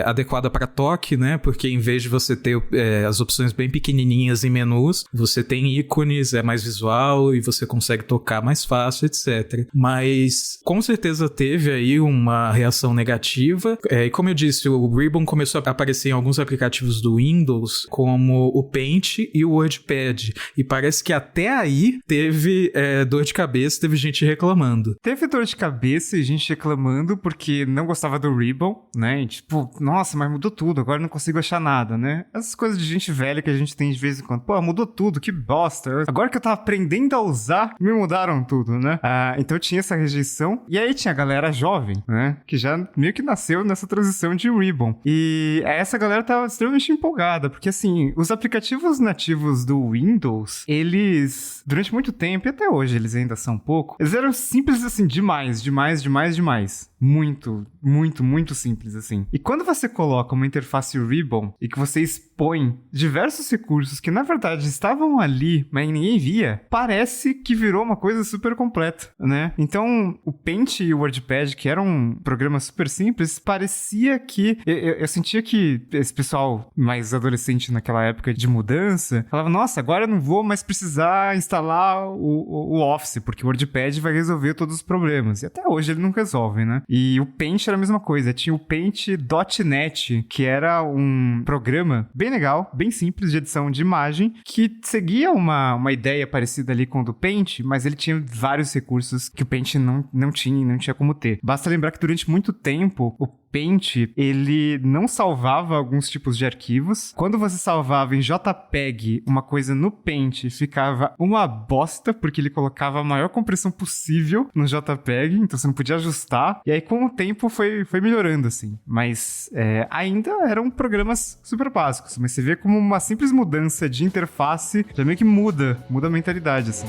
adequada para toque, né? Porque em vez de você ter as opções bem pequenininhas em menus, você tem ícones, é mais visual e você consegue tocar mais fácil, etc. Mas com certeza teve aí uma reação negativa. E como eu disse, o Ribbon começou a aparecer em alguns aplicativos do Windows, como o Paint e o WordPad. E parece que até aí teve dor de cabeça, teve gente reclamando. Teve dor de cabeça e gente reclamando porque não gostava do Ribbon, né? E tipo, nossa, mas mudou tudo, agora não consigo achar nada, né? Essas coisas de gente velha que a gente tem de vez em quando. Pô, mudou tudo, que bosta. Agora que eu tava aprendendo a usar, me mudaram tudo, né? Então tinha essa rejeição. E aí tinha a galera jovem, né? Que já meio que nasceu nessa transição de Ribbon. E essa galera tava extremamente empolgada, porque assim, os aplicativos nativos do Windows, eles, durante muito tempo, e até hoje eles ainda são um pouco, eles eram simples assim, demais. Muito, muito, muito simples assim. E quando você coloca uma interface Ribbon e que você expõe diversos recursos que na verdade estavam ali, mas ninguém via, parece que virou uma coisa super completa, né? Então, o Paint e o WordPad, que eram programas super simples, parecia que... Eu sentia que esse pessoal mais adolescente naquela época de mudança falava, nossa, agora eu não vou mais precisar instalar o Office, porque o WordPad vai resolver todos os problemas. E até hoje ele não resolve, né? E o Paint era a mesma coisa. Tinha o Paint.net, que era um programa bem legal, bem simples de edição de imagem, que seguia uma ideia parecida ali com o do Paint, mas ele tinha vários recursos que o Paint não tinha como ter. Basta lembrar que durante muito tempo, o Paint, ele não salvava alguns tipos de arquivos. Quando você salvava em JPEG uma coisa no Paint, ficava uma bosta, porque ele colocava a maior compressão possível no JPEG, então você não podia ajustar. E aí, com o tempo, foi melhorando, assim. Mas ainda eram programas super básicos. Mas você vê como uma simples mudança de interface já meio que muda a mentalidade, assim.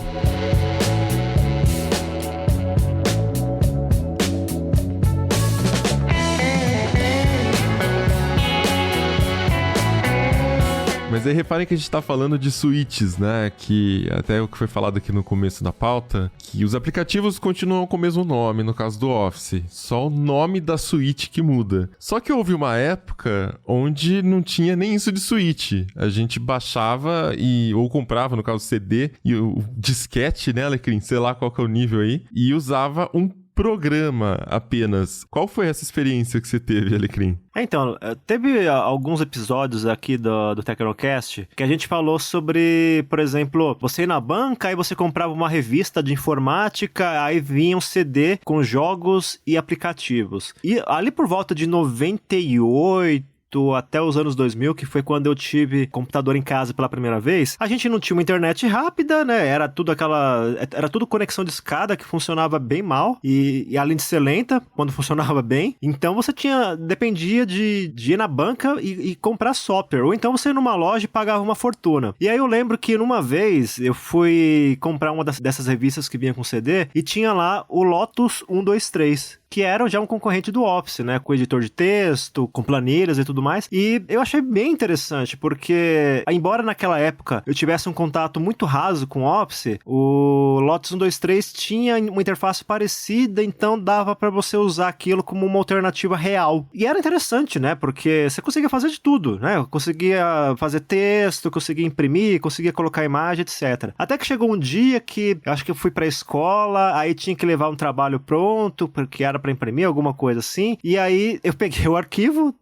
Mas aí reparem que a gente tá falando de suítes, né? Que até o que foi falado aqui no começo da pauta, que os aplicativos continuam com o mesmo nome, no caso do Office. Só o nome da suíte que muda. Só que houve uma época onde não tinha nem isso de suíte. A gente baixava ou comprava, no caso CD, e o disquete, né, Alecrim? Sei lá qual que é o nível aí. E usava um programa apenas. Qual foi essa experiência que você teve, Alecrim? Então, teve alguns episódios aqui do Tecnocast que a gente falou sobre, por exemplo, você ir na banca, aí você comprava uma revista de informática, aí vinha um CD com jogos e aplicativos. E ali por volta de 98, 98 até os anos 2000, que foi quando eu tive computador em casa pela primeira vez, a gente não tinha uma internet rápida, né? Era tudo conexão de escada que funcionava bem mal e além de ser lenta, quando funcionava bem. Então você dependia de ir na banca e comprar software, ou então você ia numa loja e pagava uma fortuna. E aí eu lembro que numa vez eu fui comprar uma dessas revistas que vinha com CD e tinha lá o Lotus 123, que era já um concorrente do Office, né? Com editor de texto, com planilhas e tudo mais. E eu achei bem interessante, porque, embora naquela época eu tivesse um contato muito raso com o Office, o Lotus 123 tinha uma interface parecida, então dava pra você usar aquilo como uma alternativa real. E era interessante, né? Porque você conseguia fazer de tudo, né? Eu conseguia fazer texto, conseguia imprimir, conseguia colocar imagem, etc. Até que chegou um dia que eu acho que eu fui pra escola, aí tinha que levar um trabalho pronto, porque era para imprimir, alguma coisa assim, e aí eu peguei o arquivo,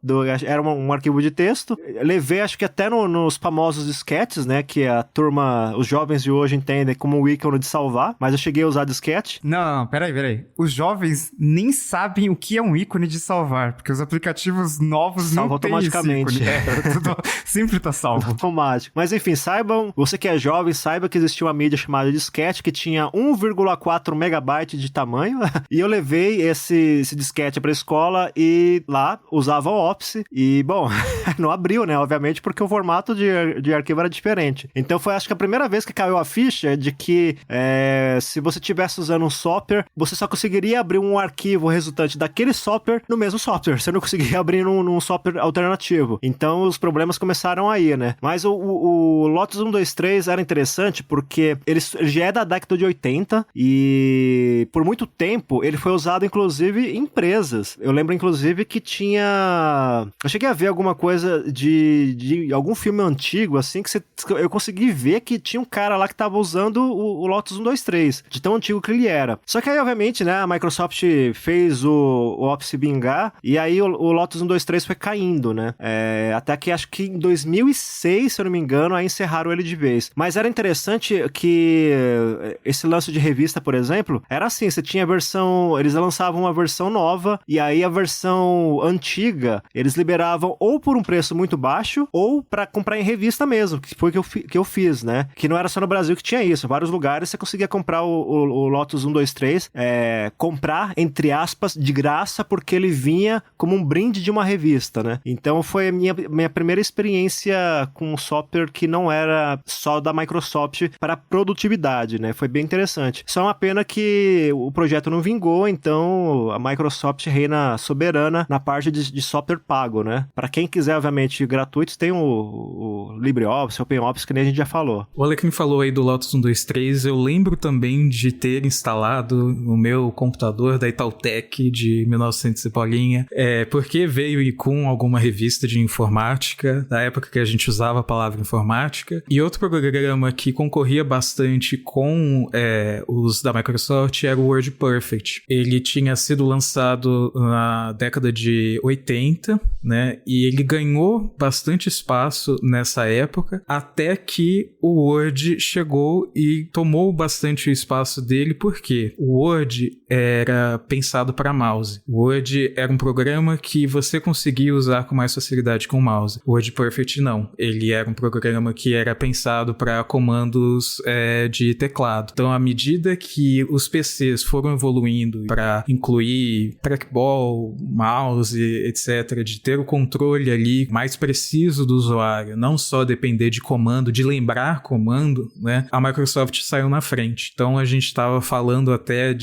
era um arquivo de texto, levei acho que até nos famosos disquetes, né, que a turma, os jovens de hoje entendem como um ícone de salvar, mas eu cheguei a usar disquete. Não, peraí. Os jovens nem sabem o que é um ícone de salvar, porque os aplicativos novos salva não têm automaticamente. Tudo sempre tá salvo. Automático. Mas enfim, saibam, você que é jovem, saiba que existia uma mídia chamada disquete que tinha 1,4 megabyte de tamanho, e eu levei esse disquete pra escola e lá usava o Office e, bom, não abriu, né, obviamente, porque o formato de arquivo era diferente. Então foi, acho que a primeira vez que caiu a ficha de que se você estivesse usando um software, você só conseguiria abrir um arquivo resultante daquele software no mesmo software, você não conseguiria abrir num software alternativo. Então os problemas começaram aí, né. Mas o Lotus 123 era interessante porque ele já é da década de 80 e por muito tempo ele foi usado, inclusive, em empresas. Eu lembro, inclusive, que tinha... Eu cheguei a ver alguma coisa de algum filme antigo, assim, que eu consegui ver que tinha um cara lá que tava usando o Lotus 123, de tão antigo que ele era. Só que aí, obviamente, né, a Microsoft fez o Office bingar, e aí o Lotus 123 foi caindo, né? Até que acho que em 2006, se eu não me engano, aí encerraram ele de vez. Mas era interessante que esse lance de revista, por exemplo, era assim, você tinha a versão... Eles lançavam uma versão nova, e aí a versão antiga, eles liberavam ou por um preço muito baixo, ou pra comprar em revista mesmo, que foi que eu fiz, né? Que não era só no Brasil que tinha isso, em vários lugares você conseguia comprar o Lotus 123, comprar, entre aspas, de graça, porque ele vinha como um brinde de uma revista, né? Então foi a minha primeira experiência com um software que não era só da Microsoft para produtividade, né? Foi bem interessante. Só uma pena que o projeto não vingou, então a Microsoft reina soberana na parte de software pago, né? Para quem quiser, obviamente, gratuitos, tem o LibreOffice, OpenOffice, que nem a gente já falou. O Alequim falou aí do Lotus 123, eu lembro também de ter instalado no meu computador da Itautec de 1900 e bolinha, porque veio com alguma revista de informática, da época que a gente usava a palavra informática, e outro programa que concorria bastante com os da Microsoft era o WordPerfect. Ele tinha sido lançado na década de 80, né, e ele ganhou bastante espaço nessa época, até que o Word chegou e tomou bastante o espaço dele, porque o Word era pensado para mouse. O Word era um programa que você conseguia usar com mais facilidade com o mouse. O WordPerfect não. Ele era um programa que era pensado para comandos de teclado. Então, à medida que os PCs foram evoluindo para incluir trackball, mouse, etc., de ter o controle ali mais preciso do usuário, não só depender de comando, de lembrar comando, né, a Microsoft saiu na frente. Então a gente estava falando até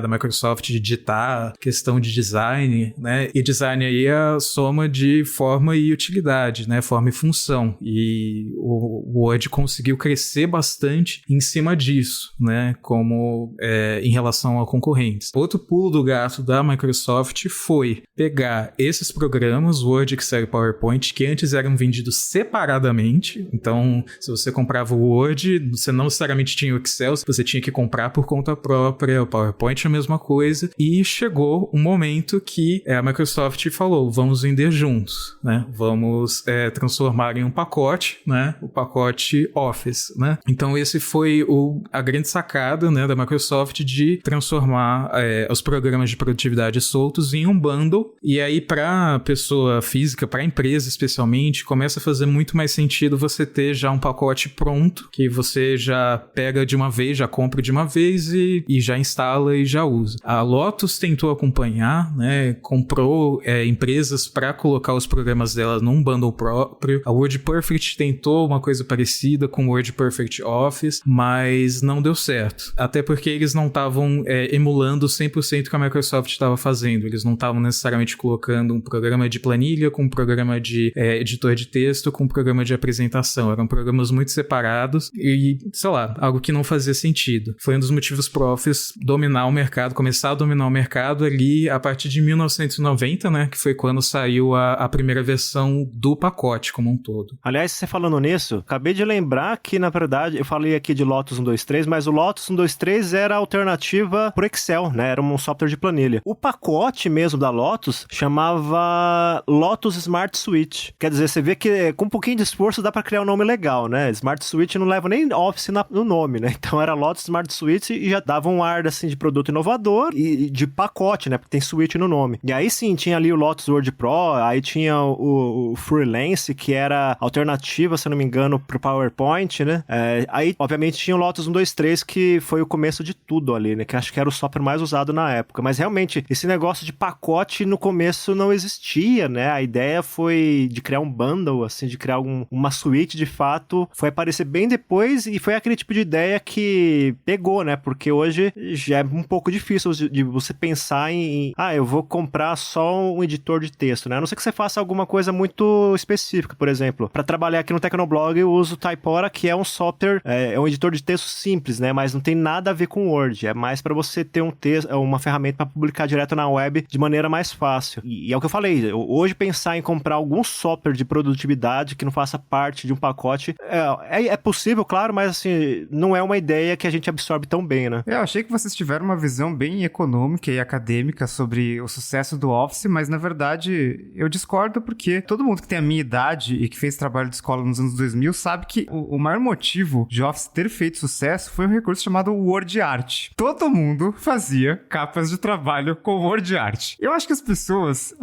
da Microsoft de digitar, questão de design, né, e design aí é a soma de forma e utilidade, né, forma e função, e o Word conseguiu crescer bastante em cima disso, né, como em relação a concorrentes. Outro pulo do gato da Microsoft foi pegar esses programas, Word, Excel e PowerPoint, que antes eram vendidos separadamente. Então, se você comprava o Word, você não necessariamente tinha o Excel, você tinha que comprar por conta própria, o PowerPoint é a mesma coisa, e chegou um momento que a Microsoft falou, vamos vender juntos, né? Vamos transformar em um pacote, né? O pacote Office, né? Então, esse foi a grande sacada, né, da Microsoft de transformar os programas de produtividade soltos em um bundle, e aí para pessoas pessoa física, para empresa especialmente, começa a fazer muito mais sentido você ter já um pacote pronto, que você já pega de uma vez, já compra de uma vez e já instala e já usa. A Lotus tentou acompanhar, né, comprou empresas para colocar os programas dela num bundle próprio. A WordPerfect tentou uma coisa parecida com o WordPerfect Office, mas não deu certo. Até porque eles não estavam emulando 100% o que a Microsoft estava fazendo. Eles não estavam necessariamente colocando um programa de planilha com um programa de editor de texto com um programa de apresentação. Eram programas muito separados e, sei lá, algo que não fazia sentido. Foi um dos motivos pro Office dominar o mercado, começar a dominar o mercado ali a partir de 1990, né? Que foi quando saiu a primeira versão do pacote como um todo. Aliás, você falando nisso, acabei de lembrar que, na verdade, eu falei aqui de Lotus 123, mas o Lotus 123 era a alternativa pro Excel, né? Era um software de planilha. O pacote mesmo da Lotus chamava Lotus Smart Suite. Quer dizer, você vê que com um pouquinho de esforço dá pra criar um nome legal, né? Smart Suite não leva nem Office no nome, né? Então era Lotus Smart Suite e já dava um ar, assim, de produto inovador e de pacote, né? Porque tem Suite no nome. E aí sim, tinha ali o Lotus Word Pro, aí tinha o Freelance, que era alternativa, se não me engano, pro PowerPoint, né? Aí, obviamente, tinha o Lotus 123, que foi o começo de tudo ali, né? Que acho que era o software mais usado na época. Mas realmente, esse negócio de pacote no começo não existia, né? A ideia foi de criar um bundle, assim, de criar uma suite de fato. Foi aparecer bem depois e foi aquele tipo de ideia que pegou, né? Porque hoje já é um pouco difícil de você pensar em eu vou comprar só um editor de texto, né? A não ser que você faça alguma coisa muito específica, por exemplo. Para trabalhar aqui no Tecnoblog, eu uso o Typora, que é um software, é um editor de texto simples, né? Mas não tem nada a ver com Word. É mais para você ter uma ferramenta para publicar direto na web de maneira mais fácil. E é o que eu falei. Hoje, pensar em comprar algum software de produtividade que não faça parte de um pacote é possível, claro, mas assim, não é uma ideia que a gente absorve tão bem, né? Eu achei que vocês tiveram uma visão bem econômica e acadêmica sobre o sucesso do Office, mas na verdade eu discordo porque todo mundo que tem a minha idade e que fez trabalho de escola nos anos 2000 sabe que o maior motivo de Office ter feito sucesso foi um recurso chamado Word Art. Todo mundo fazia capas de trabalho com Word Art. Eu acho que as pessoas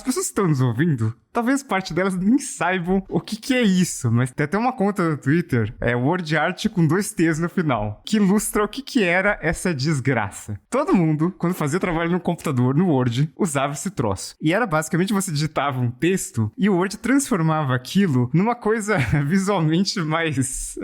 que estão nos ouvindo, talvez parte delas nem saibam o que é isso, mas tem até uma conta no Twitter, Word Art com 2 T's no final, que ilustra o que era essa desgraça. Todo mundo, quando fazia trabalho no computador, no Word, usava esse troço. E era basicamente você digitava um texto e o Word transformava aquilo numa coisa visualmente mais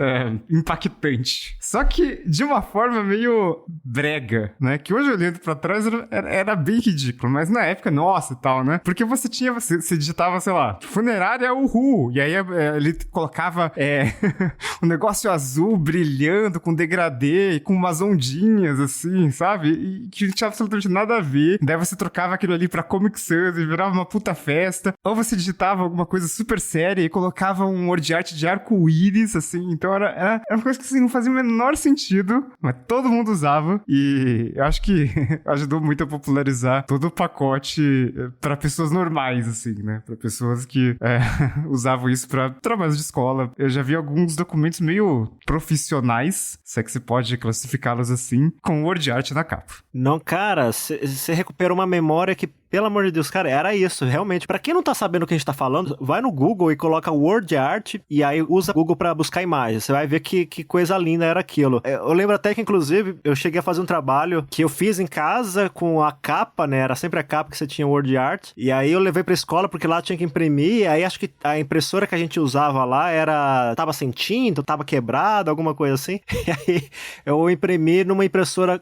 impactante. Só que de uma forma meio brega, né? Que hoje olhando pra trás era bem ridículo, mas na época, nossa e tal, né? Porque você digitava, sei lá, funerária Uhu, e aí ele colocava um negócio azul brilhando com degradê e com umas ondinhas assim, sabe? E que não tinha absolutamente nada a ver. Daí você trocava aquilo ali pra Comic Sans e virava uma puta festa. Ou você digitava alguma coisa super séria e colocava um word art de arco-íris, assim. Então era uma coisa que assim, não fazia o menor sentido, mas todo mundo usava. E eu acho que ajudou muito a popularizar todo o pacote pra pessoas normais, assim, né? Pra pessoas que usavam isso pra trabalhos de escola. Eu já vi alguns documentos meio profissionais, se é que você pode classificá-los assim, com word art na capa. Não, cara, você recuperou uma memória que, pelo amor de Deus, cara, era isso, realmente. Pra quem não tá sabendo o que a gente tá falando, vai no Google e coloca Word Art e aí usa o Google pra buscar imagens. Você vai ver que coisa linda era aquilo. Eu lembro até que, inclusive, eu cheguei a fazer um trabalho que eu fiz em casa com a capa, né? Era sempre a capa que você tinha Word Art. E aí eu levei pra escola porque lá tinha que imprimir. E aí acho que a impressora que a gente usava lá tava sem tinta, tava quebrada, alguma coisa assim. E aí eu imprimi numa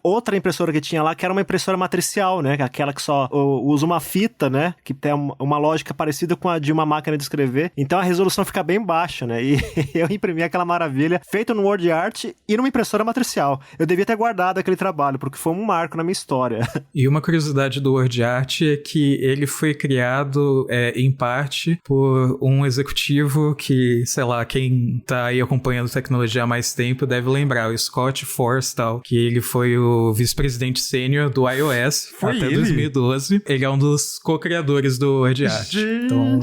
outra impressora que tinha lá, que era uma impressora matricial, né? Aquela que só usa uma fita, né? Que tem uma lógica parecida com a de uma máquina de escrever. Então a resolução fica bem baixa, né? E eu imprimi aquela maravilha feito no Word Art e numa impressora matricial. Eu devia ter guardado aquele trabalho, porque foi um marco na minha história. E uma curiosidade do Word Art é que ele foi criado em parte por um executivo que, sei lá, quem tá aí acompanhando tecnologia há mais tempo deve lembrar, o Scott Forstall, que ele foi o vice-presidente sênior do iOS até 2012. Ele é um dos co-criadores do Word Art. Gente! Então,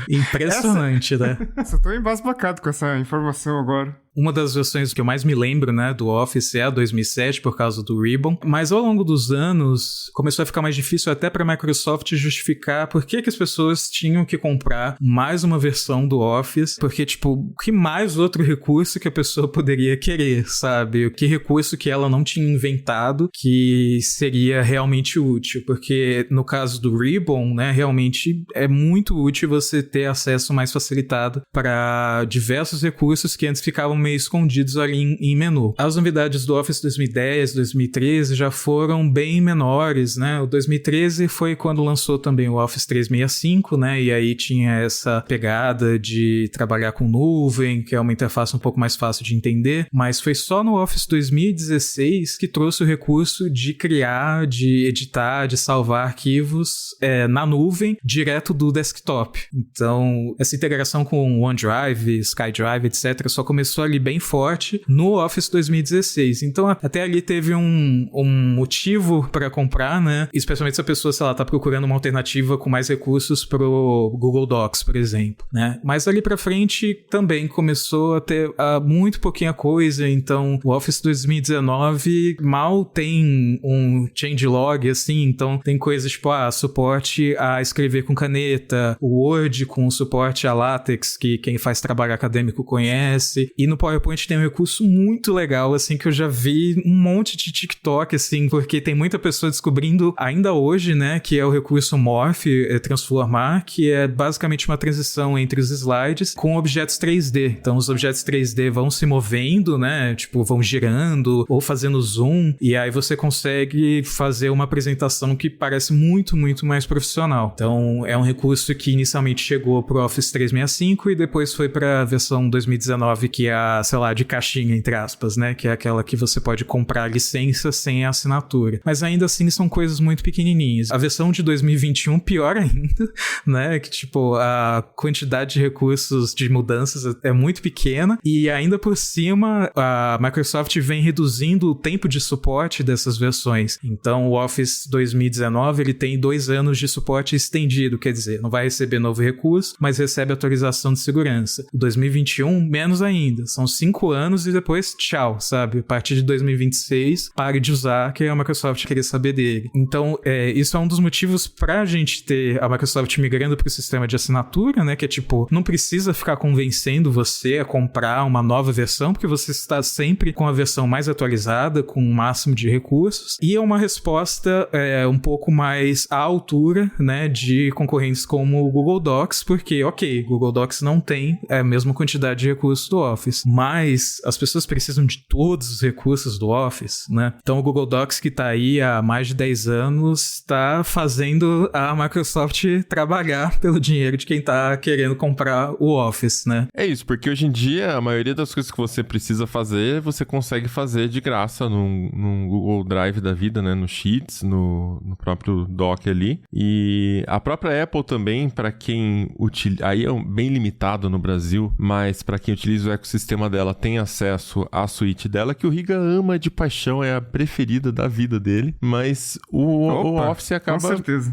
impressionante, né? Só tô embasbacado com essa informação agora. Uma das versões que eu mais me lembro, né, do Office é a 2007 por causa do Ribbon, mas ao longo dos anos começou a ficar mais difícil até para a Microsoft justificar por que as pessoas tinham que comprar mais uma versão do Office, porque, tipo, que mais outro recurso que a pessoa poderia querer, sabe? Que recurso que ela não tinha inventado que seria realmente útil, porque no caso do Ribbon, né, realmente é muito útil você ter acesso mais facilitado para diversos recursos que antes ficavam meio escondidos ali em menu. As novidades do Office 2010, 2013 já foram bem menores, né? O 2013 foi quando lançou também o Office 365, né? E aí tinha essa pegada de trabalhar com nuvem, que é uma interface um pouco mais fácil de entender, mas foi só no Office 2016 que trouxe o recurso de criar, de editar, de salvar arquivos na nuvem, direto do desktop. Então, essa integração com OneDrive, SkyDrive, etc., só começou ali bem forte no Office 2016. Então, até ali teve um motivo para comprar, né? Especialmente se a pessoa, sei lá, tá procurando uma alternativa com mais recursos pro Google Docs, por exemplo, né? Mas ali pra frente também começou a ter muito pouquinha coisa, então o Office 2019 mal tem um changelog, assim, então tem coisas tipo, suporte a escrever com caneta, o Word com suporte a LaTeX, que quem faz trabalho acadêmico conhece, e no PowerPoint tem um recurso muito legal, assim, que eu já vi um monte de TikTok, assim, porque tem muita pessoa descobrindo ainda hoje, né, que é o recurso Morph, transformar, que é basicamente uma transição entre os slides com objetos 3D. Então, os objetos 3D vão se movendo, né, tipo, vão girando ou fazendo zoom, e aí você consegue fazer uma apresentação que parece muito, muito mais profissional. Então, é um recurso que inicialmente chegou pro Office 365 e depois foi pra versão 2019, que é a, sei lá, de caixinha, entre aspas, né, que é aquela que você pode comprar a licença sem a assinatura. Mas ainda assim são coisas muito pequenininhas. A versão de 2021, pior ainda, né, que tipo, a quantidade de recursos de mudanças é muito pequena e ainda por cima a Microsoft vem reduzindo o tempo de suporte dessas versões. Então o Office 2019 ele tem 2 anos de suporte estendido, quer dizer, não vai receber novo recurso, mas recebe atualização de segurança. O 2021, menos ainda, são 5 anos e depois tchau, sabe? A partir de 2026, pare de usar, que a Microsoft queria saber dele. Então, isso é um dos motivos pra gente ter a Microsoft migrando pro sistema de assinatura, né? Que é tipo, não precisa ficar convencendo você a comprar uma nova versão, porque você está sempre com a versão mais atualizada, com o máximo de recursos. E é uma resposta um pouco mais à altura, né? De concorrentes como o Google Docs, porque, ok, Google Docs não tem a mesma quantidade de recursos do Office, mas as pessoas precisam de todos os recursos do Office, né? Então o Google Docs, que tá aí há mais de 10 anos, tá fazendo a Microsoft trabalhar pelo dinheiro de quem tá querendo comprar o Office, né? É isso, porque hoje em dia a maioria das coisas que você precisa fazer, você consegue fazer de graça num Google Drive da vida, né? No Sheets, no próprio Doc ali. E a própria Apple também, para quem utiliza, aí é bem limitado no Brasil, mas para quem utiliza o ecossistema dela, tem acesso à suíte dela, que o Riga ama de paixão, é a preferida da vida dele, mas o Office acaba... Com certeza.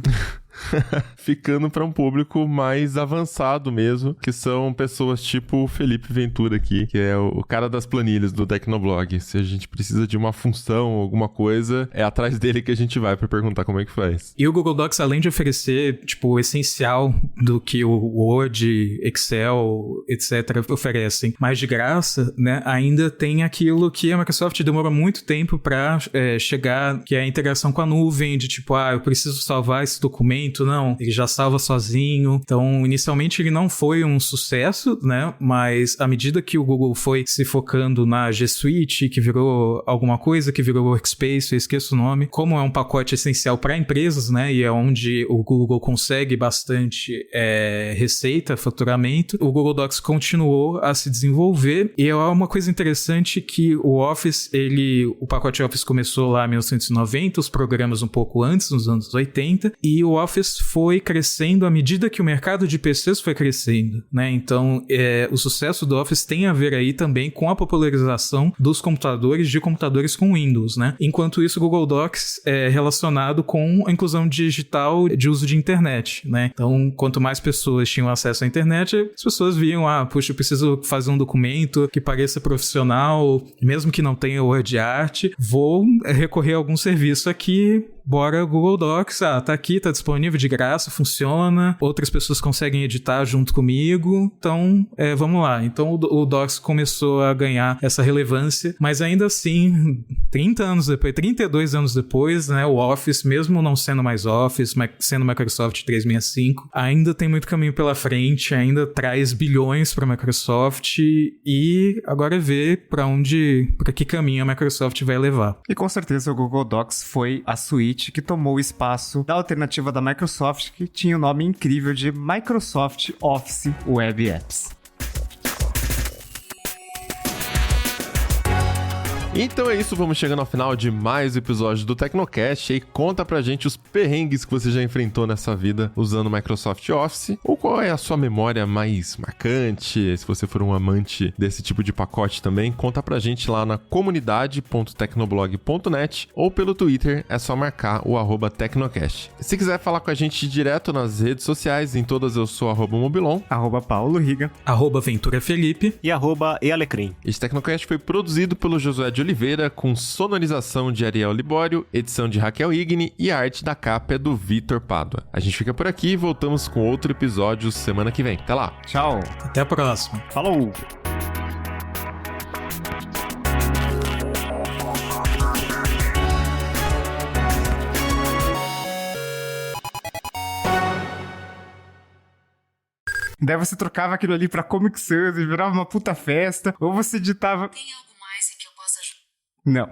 ficando para um público mais avançado mesmo, que são pessoas tipo o Felipe Ventura aqui, que é o cara das planilhas do Tecnoblog. Se a gente precisa de uma função ou alguma coisa, é atrás dele que a gente vai para perguntar como é que faz. E o Google Docs, além de oferecer, tipo, o essencial do que o Word, Excel, etc. oferecem, mais de graça, né, ainda tem aquilo que a Microsoft demora muito tempo para chegar, que é a integração com a nuvem, de tipo, eu preciso salvar esse documento. Não, ele já salva sozinho. Então, inicialmente ele não foi um sucesso, né? Mas à medida que o Google foi se focando na G Suite, que virou alguma coisa, que virou Workspace, eu esqueço o nome, como é um pacote essencial para empresas, né? E é onde o Google consegue bastante receita, faturamento, o Google Docs continuou a se desenvolver. E é uma coisa interessante que o Office, o pacote Office começou lá em 1990, os programas um pouco antes, nos anos 80, e o Office Office foi crescendo à medida que o mercado de PCs foi crescendo, né? Então, o sucesso do Office tem a ver aí também com a popularização dos computadores, de computadores com Windows, né? Enquanto isso, o Google Docs é relacionado com a inclusão digital de uso de internet, né? Então, quanto mais pessoas tinham acesso à internet, as pessoas viam, puxa, eu preciso fazer um documento que pareça profissional, mesmo que não tenha Word Art, vou recorrer a algum serviço aqui. Bora Google Docs, tá aqui, tá disponível de graça, funciona, outras pessoas conseguem editar junto comigo, então vamos lá. Então o Docs começou a ganhar essa relevância, mas ainda assim, 32 anos depois, né, o Office, mesmo não sendo mais Office, mas sendo Microsoft 365, ainda tem muito caminho pela frente, ainda traz bilhões para a Microsoft e agora ver para que caminho a Microsoft vai levar. E com certeza o Google Docs foi a suíte que tomou o espaço da alternativa da Microsoft, que tinha o nome incrível de Microsoft Office Web Apps. Então é isso, vamos chegando ao final de mais um episódio do Tecnocast. E conta pra gente os perrengues que você já enfrentou nessa vida usando o Microsoft Office, ou qual é a sua memória mais marcante, se você for um amante desse tipo de pacote também, conta pra gente lá na comunidade.tecnoblog.net ou pelo Twitter, é só marcar o @Tecnocast. Se quiser falar com a gente direto nas redes sociais, em todas eu sou @Mobilon, @PauloRiga, @VenturaFelipe e @ealecrim. Esse Tecnocast foi produzido pelo Josué de Oliveira, com sonorização de Ariel Libório, edição de Raquel Igni e a arte da capa é do Vitor Pádua. A gente fica por aqui e voltamos com outro episódio semana que vem. Até lá! Tchau! Até a próxima! Falou! Daí você trocava aquilo ali pra Comic Sans e virava uma puta festa, ou você editava... Tem algo mais em que eu possa ajudar? Não.